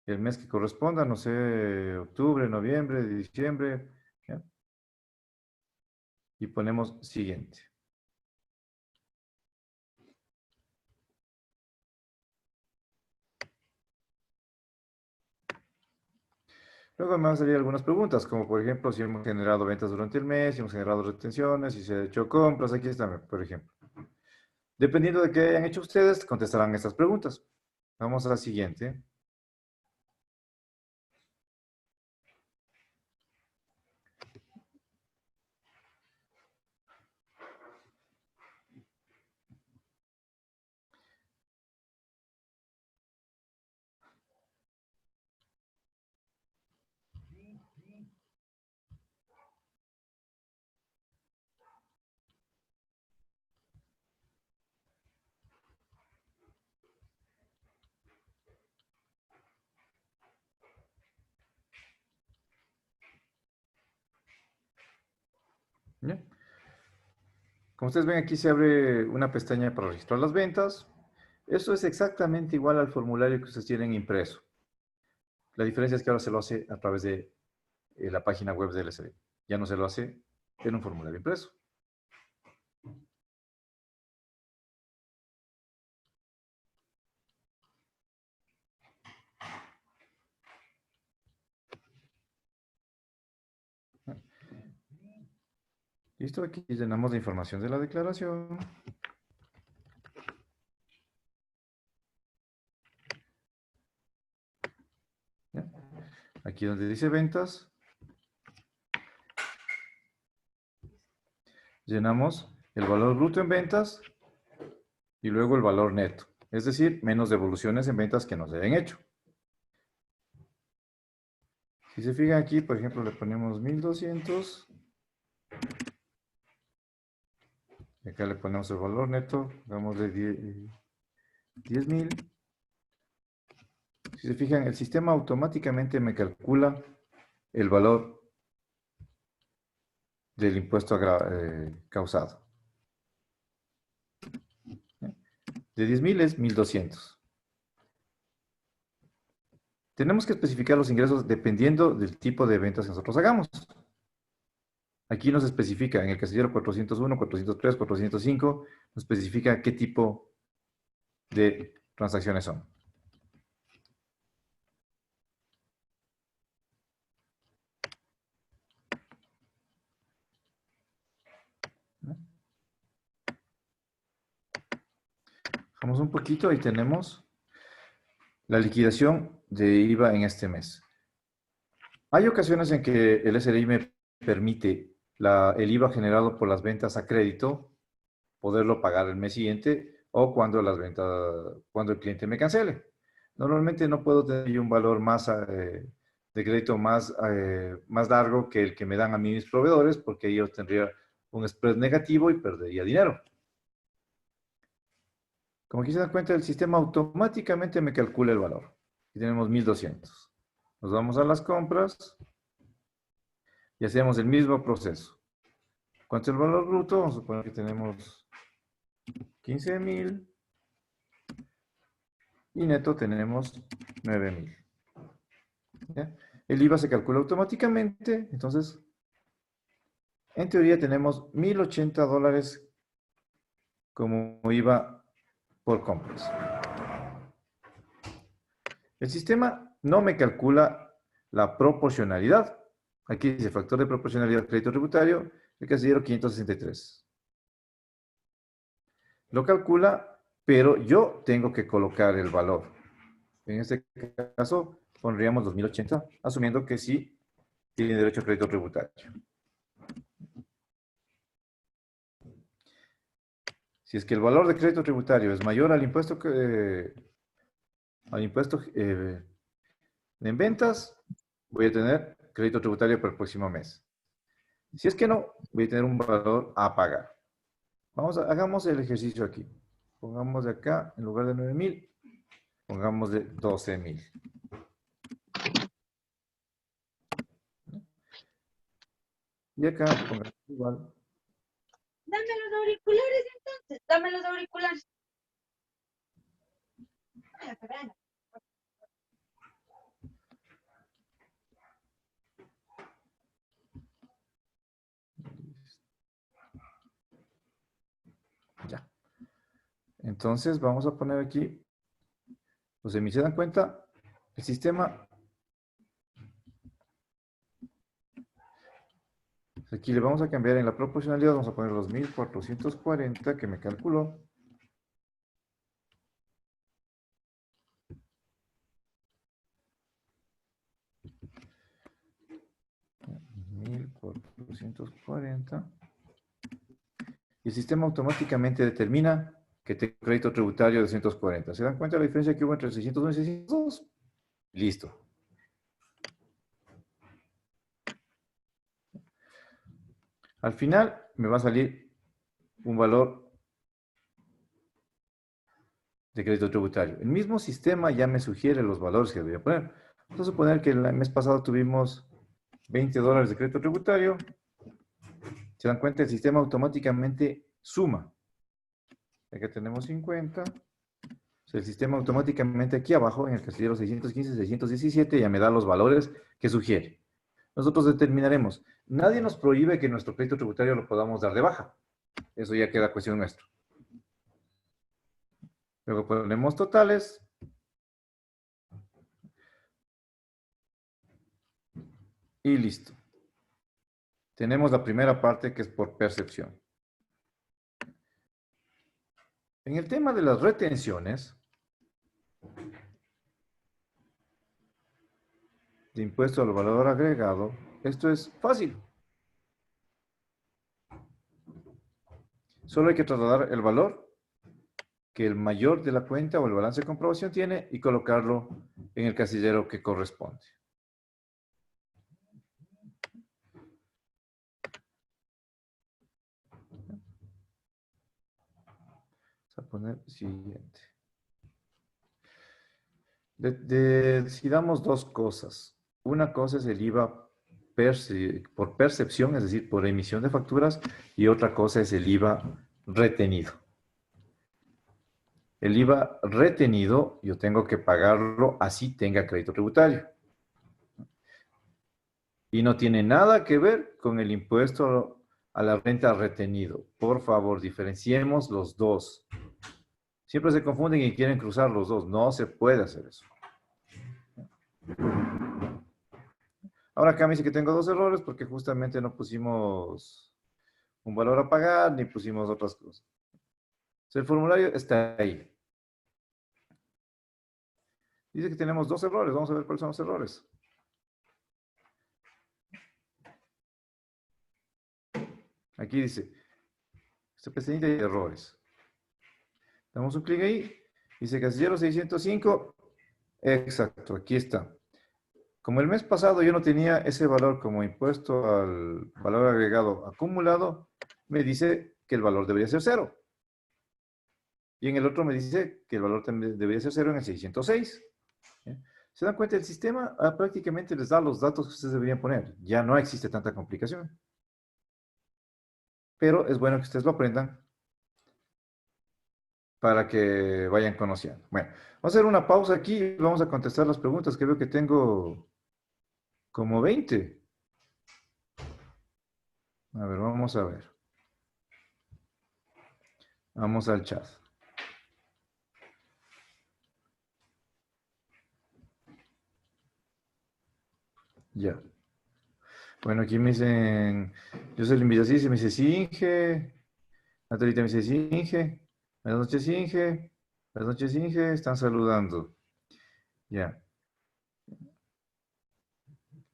el mes que corresponda, no sé, octubre, noviembre, diciembre. ¿Ya? Y ponemos siguiente. Luego me van a salir algunas preguntas, como por ejemplo, si hemos generado ventas durante el mes, si hemos generado retenciones, si se ha hecho compras, aquí está, por ejemplo. Dependiendo de qué hayan hecho ustedes, contestarán estas preguntas. Vamos a la siguiente. ¿Ya? Como ustedes ven, aquí se abre una pestaña para registrar las ventas. Eso es exactamente igual al formulario que ustedes tienen impreso. La diferencia es que ahora se lo hace a través de la página web del SRI. Ya no se lo hace en un formulario impreso. Listo, aquí llenamos la información de la declaración. ¿Ya? Aquí donde dice ventas, llenamos el valor bruto en ventas y luego el valor neto. Es decir, menos devoluciones en ventas que nos hayan hecho. Si se fijan aquí, por ejemplo, le ponemos 1200. Y acá le ponemos el valor neto, damos de 10,000. Si se fijan, el sistema automáticamente me calcula el valor del impuesto causado. De 10,000 es 1200. Tenemos que especificar los ingresos dependiendo del tipo de ventas que nosotros hagamos. Aquí nos especifica, en el casillero 401, 403, 405, nos especifica qué tipo de transacciones son. Bajamos un poquito y tenemos la liquidación de IVA en este mes. Hay ocasiones en que el SRI me permite el IVA generado por las ventas a crédito, poderlo pagar el mes siguiente o cuando el cliente me cancele. Normalmente no puedo tener yo un valor más de crédito más largo que el que me dan a mí mis proveedores, porque yo tendría un spread negativo y perdería dinero. Como aquí se dan cuenta, el sistema automáticamente me calcula el valor. Aquí tenemos 1200. Nos vamos a las compras y hacemos el mismo proceso. ¿Cuánto es el valor bruto? Vamos a suponer que tenemos 15,000 y neto tenemos 9,000. ¿Ya? El IVA se calcula automáticamente, entonces, en teoría tenemos $1,080 como IVA por compras. El sistema no me calcula la proporcionalidad. Aquí dice factor de proporcionalidad crédito tributario, el casillero 563. Lo calcula, pero yo tengo que colocar el valor. En este caso, pondríamos 2,080, asumiendo que sí tiene derecho a crédito tributario. Si es que el valor de crédito tributario es mayor al impuesto en ventas, voy a tener crédito tributario para el próximo mes. Si es que no, voy a tener un valor a pagar. Hagamos el ejercicio aquí. Pongamos de acá, en lugar de 9,000, pongamos de 12,000. Y acá pongamos igual. Dame los auriculares entonces, dame los auriculares. Ya. Entonces vamos a poner aquí, pues si se dan cuenta, el sistema, aquí le vamos a cambiar en la proporcionalidad, vamos a poner los 1,440 que me calculó. $1,440. Y el sistema automáticamente determina que tengo crédito tributario de 240. ¿Se dan cuenta de la diferencia que hubo entre 601 y 602? Listo. Al final me va a salir un valor de crédito tributario. El mismo sistema ya me sugiere los valores que voy a poner. Vamos a suponer que el mes pasado tuvimos $20 de crédito tributario. Se dan cuenta, el sistema automáticamente suma. Acá tenemos 50. O sea, el sistema automáticamente aquí abajo, en el casillero 615, 617, ya me da los valores que sugiere. Nosotros determinaremos. Nadie nos prohíbe que nuestro crédito tributario lo podamos dar de baja. Eso ya queda cuestión nuestra. Luego ponemos totales. Y listo. Tenemos la primera parte que es por percepción. En el tema de las retenciones de impuesto al valor agregado, esto es fácil. Solo hay que trasladar el valor que el mayor de la cuenta o el balance de comprobación tiene y colocarlo en el casillero que corresponde. Vamos a poner siguiente. Decidamos dos cosas. Una cosa es el IVA por percepción, es decir, por emisión de facturas, y otra cosa es el IVA retenido. El IVA retenido yo tengo que pagarlo así tenga crédito tributario. Y no tiene nada que ver con el impuesto a la renta retenido. Por favor, diferenciemos los dos. Siempre se confunden y quieren cruzar los dos. No se puede hacer eso. Ahora acá me dice que tengo dos errores porque justamente no pusimos un valor a pagar ni pusimos otras cosas. El formulario está ahí. Dice que tenemos dos errores. Vamos a ver cuáles son los errores. Aquí dice, esta pestañita de errores. Damos un clic ahí. Dice casillero 605. Exacto, aquí está. Como el mes pasado yo no tenía ese valor como impuesto al valor agregado acumulado, me dice que el valor debería ser 0. Y en el otro me dice que el valor también debería ser 0 en el 606. ¿Eh? ¿Se dan cuenta? El sistema prácticamente les da los datos que ustedes deberían poner. Ya no existe tanta complicación. Pero es bueno que ustedes lo aprendan para que vayan conociendo. Bueno, vamos a hacer una pausa aquí y vamos a contestar las preguntas que veo que tengo como 20. A ver, vamos a ver. Vamos al chat. Ya. Bueno, aquí me dicen, yo soy el invitación, me dice Singe, Natalita me dice Singe, buenas noches Singe, buenas noches Singe, están saludando. Ya,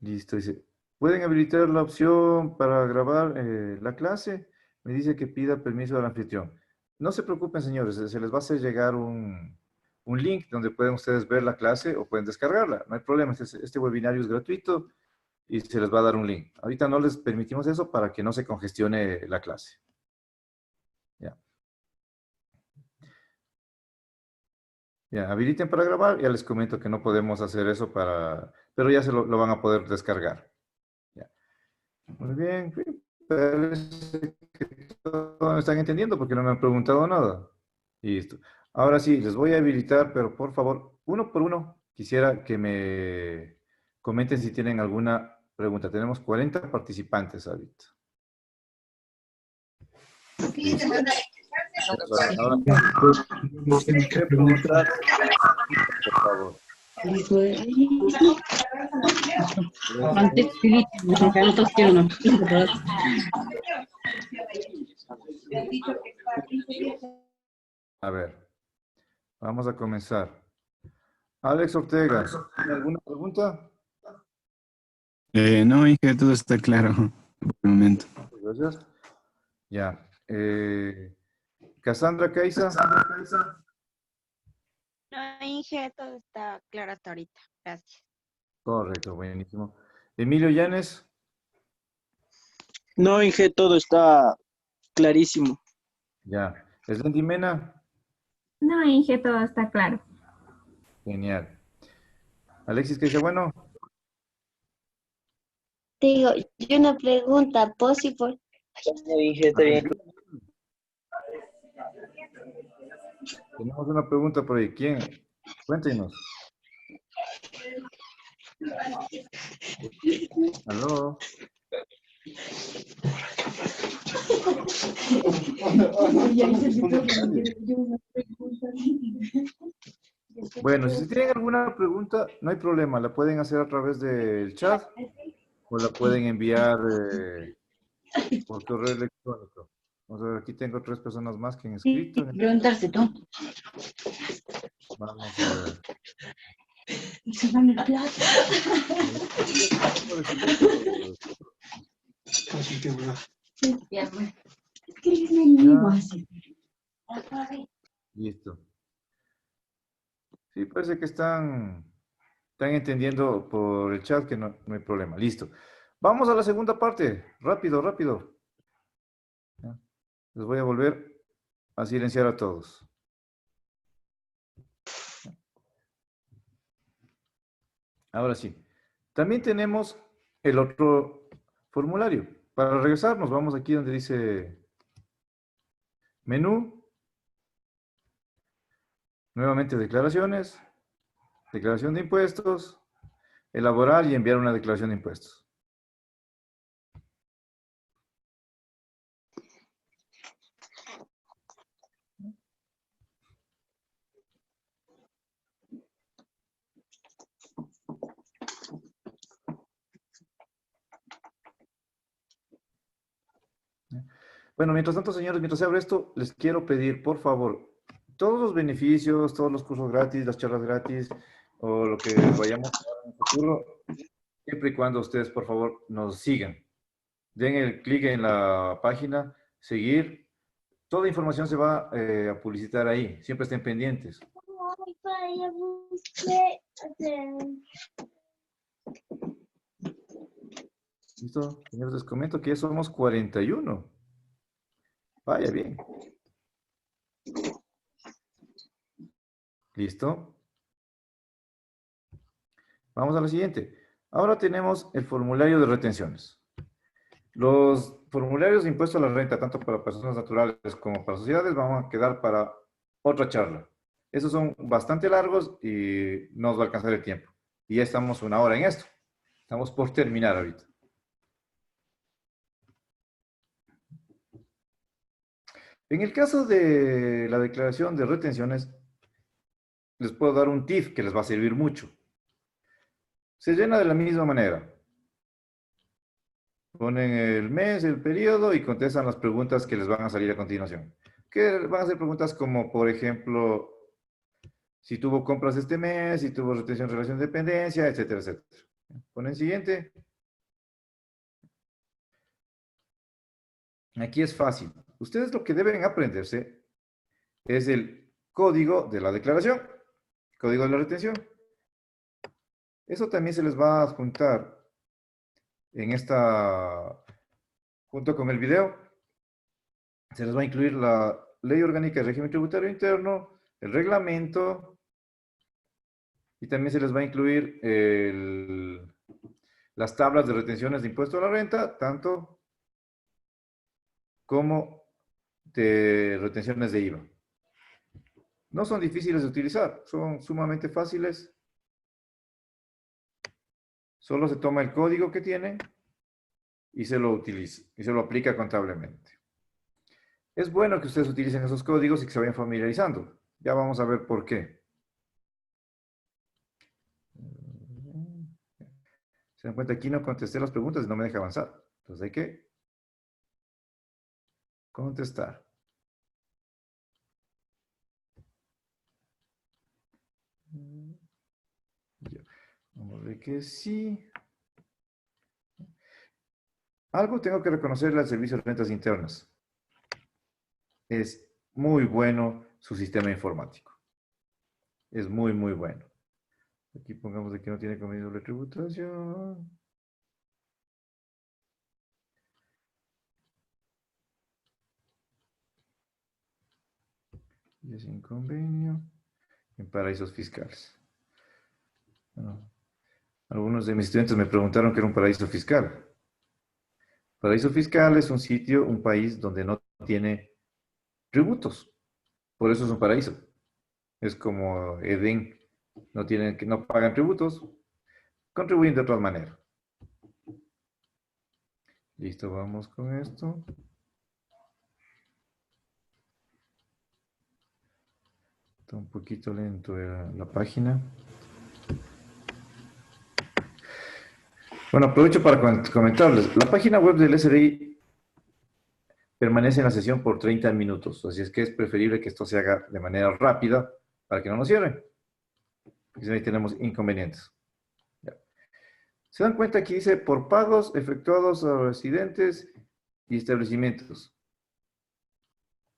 listo, dice, ¿pueden habilitar la opción para grabar la clase? Me dice que pida permiso al anfitrión. No se preocupen, señores, se les va a hacer llegar un link donde pueden ustedes ver la clase o pueden descargarla. No hay problema, este webinario es gratuito y se les va a dar un link. Ahorita no les permitimos eso para que no se congestione la clase. Ya. Ya, habiliten para grabar. Ya les comento que no podemos hacer eso para... Pero ya se lo van a poder descargar. Ya. Muy bien. Parece que todos me están entendiendo porque no me han preguntado nada. Listo. Ahora sí, les voy a habilitar, pero por favor, uno por uno, quisiera que me comenten si tienen alguna pregunta. Tenemos 40 participantes ahorita. Ahora, quiero preguntar, por favor. A ver, vamos a comenzar. Alex Ortega, ¿tiene alguna pregunta? No, Inge, todo está claro por el momento. Gracias. Ya. Cassandra Caiza. No, Inge, todo está claro hasta ahorita. Gracias. Correcto, buenísimo. Emilio Llanes. No, Inge, todo está clarísimo. Ya. Eslendi Mena. No, Inge, todo está claro. Genial. Alexis Caiza, bueno. Te digo, yo una pregunta, ¿posible? Inge, está bien. Tenemos una pregunta por ahí. ¿Quién? Cuéntenos. Aló. Bueno, si tienen alguna pregunta, no hay problema. La pueden hacer a través del chat o la pueden enviar por correo electrónico. Vamos a ver, aquí tengo 3 personas más que han escrito. Preguntarse tú. Vamos a ver. Listo. Sí, parece que están entendiendo por el chat que no hay problema. Listo. Vamos a la segunda parte. Rápido, rápido. Ya. Les voy a volver a silenciar a todos. Ahora sí. También tenemos el otro formulario. Para regresar, nos vamos aquí donde dice menú. Nuevamente declaraciones. Declaración de impuestos. Elaborar y enviar una declaración de impuestos. Bueno, mientras tanto, señores, mientras se abre esto, les quiero pedir, por favor, todos los beneficios, todos los cursos gratis, las charlas gratis, o lo que vayamos a dar en el futuro, siempre y cuando ustedes, por favor, nos sigan. Den el clic en la página, seguir. Toda información se va a publicitar ahí. Siempre estén pendientes. ya busqué. ¿Listo? Señores, les comento que ya somos 41. Vaya bien. ¿Listo? Vamos a la siguiente. Ahora tenemos el formulario de retenciones. Los formularios de impuesto a la renta, tanto para personas naturales como para sociedades, van a quedar para otra charla. Esos son bastante largos y no nos va a alcanzar el tiempo. Y ya estamos 1 hora en esto. Estamos por terminar ahorita. En el caso de la declaración de retenciones, les puedo dar un tip que les va a servir mucho. Se llena de la misma manera. Ponen el mes, el periodo y contestan las preguntas que les van a salir a continuación. Que van a ser preguntas como, por ejemplo, si tuvo compras este mes, si tuvo retención en relación de dependencia, etcétera, etcétera. Ponen siguiente. Aquí es fácil. Ustedes lo que deben aprenderse es el código de la declaración, código de la retención. Eso también se les va a adjuntar en junto con el video. Se les va a incluir la Ley Orgánica de Régimen Tributario Interno, el reglamento, y también se les va a incluir las tablas de retenciones de impuesto a la renta, tanto como de retenciones de IVA. No son difíciles de utilizar, son sumamente fáciles. Solo se toma el código que tiene y se lo utiliza, y se lo aplica contablemente. Es bueno que ustedes utilicen esos códigos y que se vayan familiarizando. Ya vamos a ver por qué. Se dan cuenta, aquí no contesté las preguntas y no me deja avanzar. Entonces hay que contestar. Vamos a ver que sí. Algo tengo que reconocerle al Servicio de Rentas Internas. Es muy bueno su sistema informático. Es muy, muy bueno. Aquí pongamos de que no tiene convenio de tributación. Y sin convenio. En paraísos fiscales. Bueno, algunos de mis estudiantes me preguntaron qué era un paraíso fiscal. Paraíso fiscal es un sitio, un país donde no tiene tributos. Por eso es un paraíso. Es como Edén. No pagan tributos. Contribuyen de otras maneras. Listo, vamos con esto. Está un poquito lento la página. Bueno, aprovecho para comentarles. La página web del SRI permanece en la sesión por 30 minutos. Así es que es preferible que esto se haga de manera rápida para que no nos cierren. Porque si ahí tenemos inconvenientes. Ya. Se dan cuenta aquí dice por pagos efectuados a residentes y establecimientos.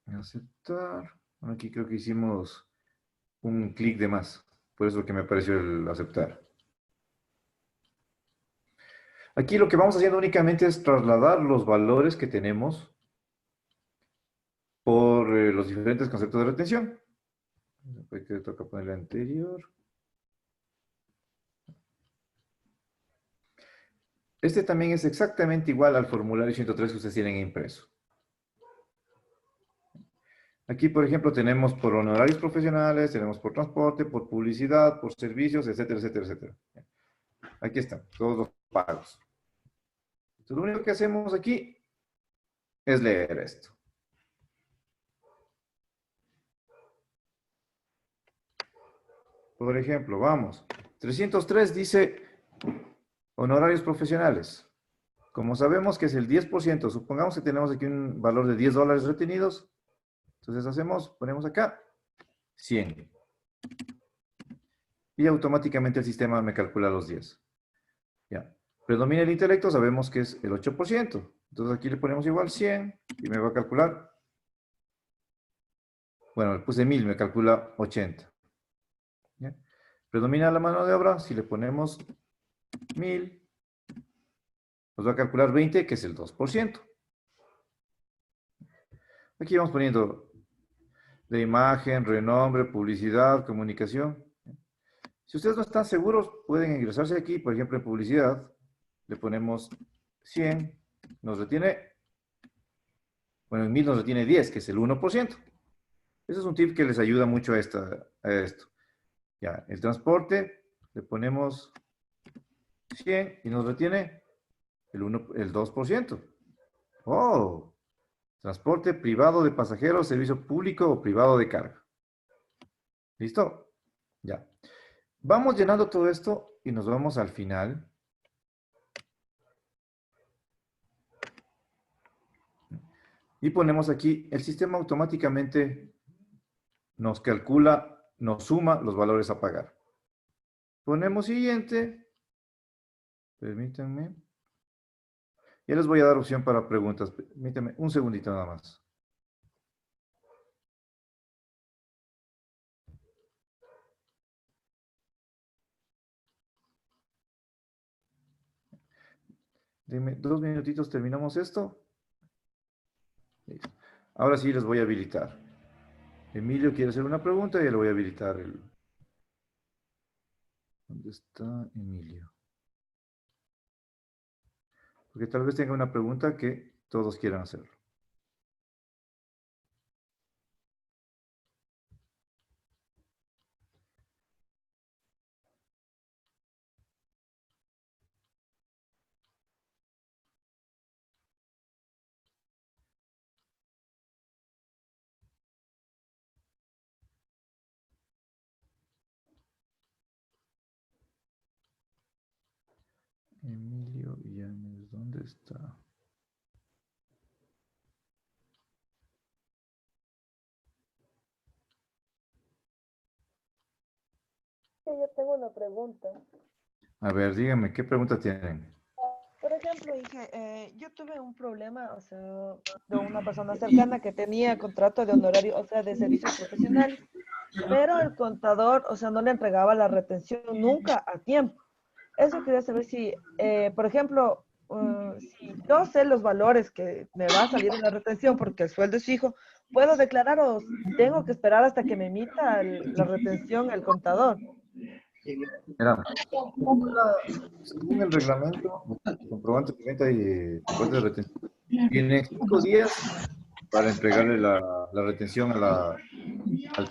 Aceptar. Bueno, aquí creo que hicimos un clic de más. Por eso que me apareció el aceptar. Aquí lo que vamos haciendo únicamente es trasladar los valores que tenemos por los diferentes conceptos de retención. Después que toca poner el anterior. Este también es exactamente igual al formulario 103 que ustedes tienen impreso. Aquí, por ejemplo, tenemos por honorarios profesionales, tenemos por transporte, por publicidad, por servicios, etcétera, etcétera, etcétera. Aquí están todos los pagos. Entonces, lo único que hacemos aquí es leer esto. Por ejemplo, vamos. 303 dice honorarios profesionales. Como sabemos que es el 10%, supongamos que tenemos aquí un valor de $10 retenidos. Entonces ponemos acá 100. Y automáticamente el sistema me calcula los 10. Ya. Predomina el intelecto, sabemos que es el 8%. Entonces aquí le ponemos igual 100 y me va a calcular. Bueno, le puse 1000, me calcula 80. Predomina la mano de obra. Si le ponemos 1000, nos va a calcular 20, que es el 2%. Aquí vamos poniendo de imagen, renombre, publicidad, comunicación. Si ustedes no están seguros, pueden ingresarse aquí, por ejemplo, en publicidad. Le ponemos 100, nos retiene, bueno, en 1000 nos retiene 10, que es el 1%. Ese es un tip que les ayuda mucho a esto. Ya, el transporte, le ponemos 100 y nos retiene el 2%. ¡Oh! Transporte privado de pasajeros, servicio público o privado de carga. ¿Listo? Ya. Vamos llenando todo esto y nos vamos al final. Y ponemos aquí, el sistema automáticamente nos calcula, nos suma los valores a pagar. Ponemos siguiente. Permítanme. Ya les voy a dar opción para preguntas. Permítanme un segundito nada más. Denme 2 minutitos, terminamos esto. Listo. Ahora sí les voy a habilitar. Emilio quiere hacer una pregunta y le voy a habilitar el... ¿Dónde está Emilio? Porque tal vez tenga una pregunta que todos quieran hacer. Emilio Llanes, ¿dónde está? Yo tengo una pregunta. A ver, díganme, ¿qué pregunta tienen? Por ejemplo, yo tuve un problema, o sea, de una persona cercana que tenía contrato de honorario, o sea, de servicios profesionales, pero el contador, o sea, no le entregaba la retención nunca a tiempo. Eso quería saber si, por ejemplo, si yo sé los valores que me va a salir en la retención porque el sueldo es fijo, ¿puedo declarar o tengo que esperar hasta que me emita la retención el contador? Mira, según el reglamento, el comprobante de venta y comprobante de retención, tiene 5 días para entregarle la retención al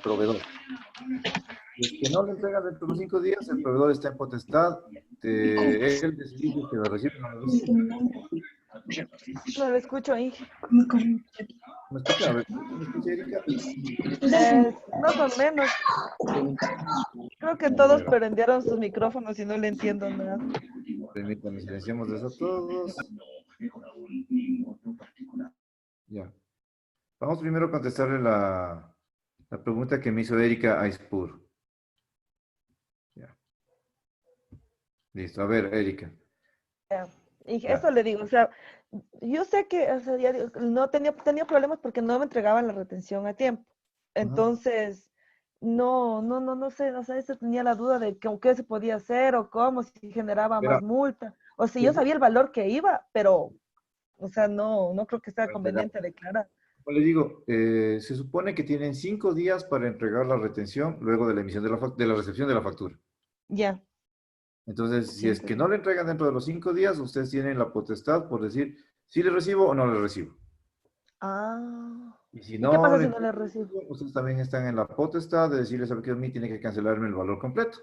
proveedor. Si es que no le entrega dentro de los 5 días, el proveedor está en potestad de él decidir si lo recibe o no lo recibe. No lo escucho, Inge. ¿Me escucha? A ver, ¿me escucha, Erika? Más o menos. Creo que todos prendieron sus micrófonos y no le entiendo nada. Permítanme, silenciamos eso a todos. Ya. Vamos primero a contestarle la pregunta que me hizo Erika Aispur. Ya. Listo. A ver, Erika. Y Ya. eso le digo, o sea, yo sé que, o sea, ya digo, no tenía problemas porque no me entregaban la retención a tiempo. Entonces, no sé, o sea, eso tenía la duda de qué se podía hacer o cómo, si generaba Mira, más multa. O si yo sabía el valor que iba, pero, o sea, no creo que sea conveniente declarar. Como le digo, se supone que tienen 5 días para entregar la retención luego de la emisión de la recepción de la factura. Ya. Entonces, si es que no le entregan dentro de los 5 días, ustedes tienen la potestad por decir si le recibo o no le recibo. Ah. Y si ¿Y qué pasa no si le no le recibo? ustedes también están en la potestad de decirle, ¿sabe qué? A mí tiene que cancelarme el valor completo.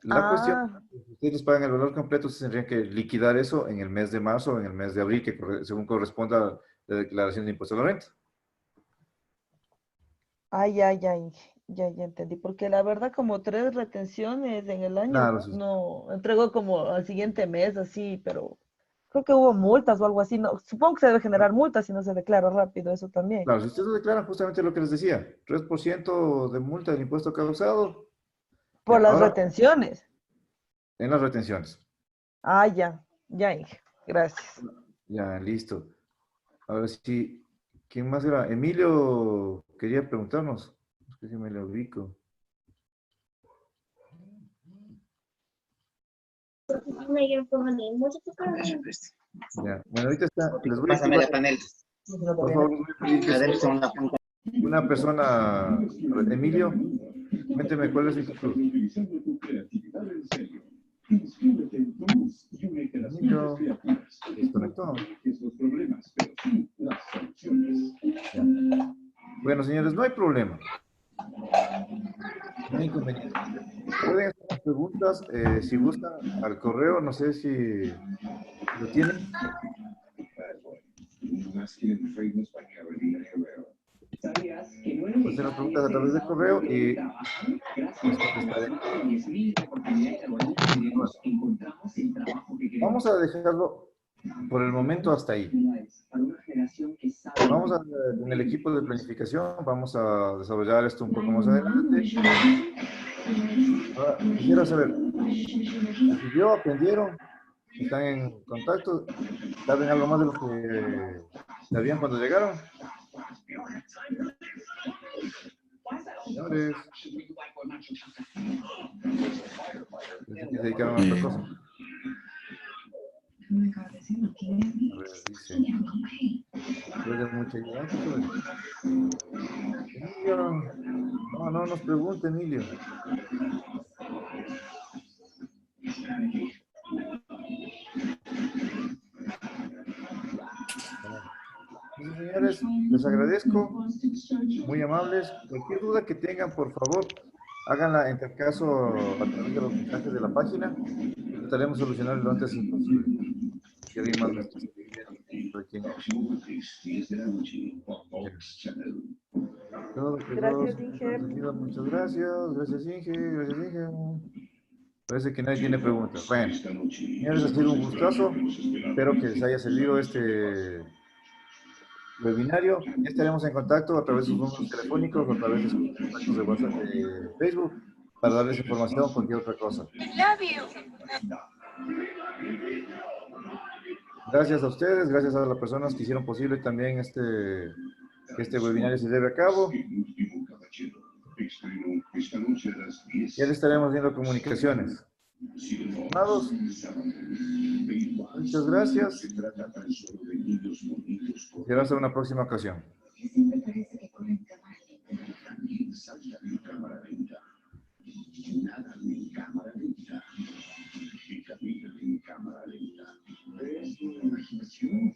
La cuestión, Ah, si ustedes pagan el valor completo, ustedes tendrían que liquidar eso en el mes de marzo o en el mes de abril, que según corresponda a la declaración de impuesto a la renta. ya entendí. Porque la verdad, como 3 retenciones en el año, Claro, no, entregó como al siguiente mes, así, pero creo que hubo multas o algo así. No, supongo que se debe generar multas si no se declara rápido, eso también. claro, si ustedes declaran justamente lo que les decía, 3% de multa del impuesto causado, ya, Por las ahora retenciones. en las retenciones. Inge. Gracias. Ya, listo. Ahora sí, ¿quién más era? Emilio quería preguntarnos. Es que si me lo ubico. Ya. Bueno, ahorita está. Les voy a Pásame la activar. panel. Por favor, les voy a pedir que A ver, se- son la punta. una persona, Emilio, cuénteme cuál es su inquietud. Emilio, desconectó. Ya. Bueno, señores, no hay problema. No hay inconveniente. Pueden hacer preguntas, si gustan, al correo, no sé si lo tienen. Hacer las preguntas a través del correo y les contestaré. Vamos a dejarlo por el momento hasta ahí. Vamos a, en el equipo de planificación, vamos a desarrollar esto un poco más adelante. Ahora, quisiera saber, ¿yo aprendieron? ¿Están en contacto? ¿Saben algo más de lo que sabían cuando llegaron? Señores, parece que se dedicaron a otra cosa. A ver, dice. Después de mucha ignorancia, pues. Emilio, no nos pregunte, Emilio. Señores, les agradezco, muy amables. Cualquier duda que tengan, por favor, háganla en tal caso a través de los mensajes de la página. Trataremos de solucionar lo antes posible. Si alguien más me está escribiendo, Gracias, Inge. muchas gracias. Gracias, Inge. Gracias, Inge. Parece que nadie tiene preguntas. Bueno, señores, ha sido un gustazo. Espero que les haya servido este webinario. Ya estaremos en contacto a través de sus números telefónicos o a través de sus contactos de WhatsApp, de Facebook, para darles información o cualquier otra cosa. Gracias a ustedes, gracias a las personas que hicieron posible también que este webinario se lleve a cabo. Ya le estaremos viendo comunicaciones. Estimados, muchas gracias. Será hasta una próxima ocasión. Nada en cámara lenta. Y camina en cámara lenta. Es tu imaginación.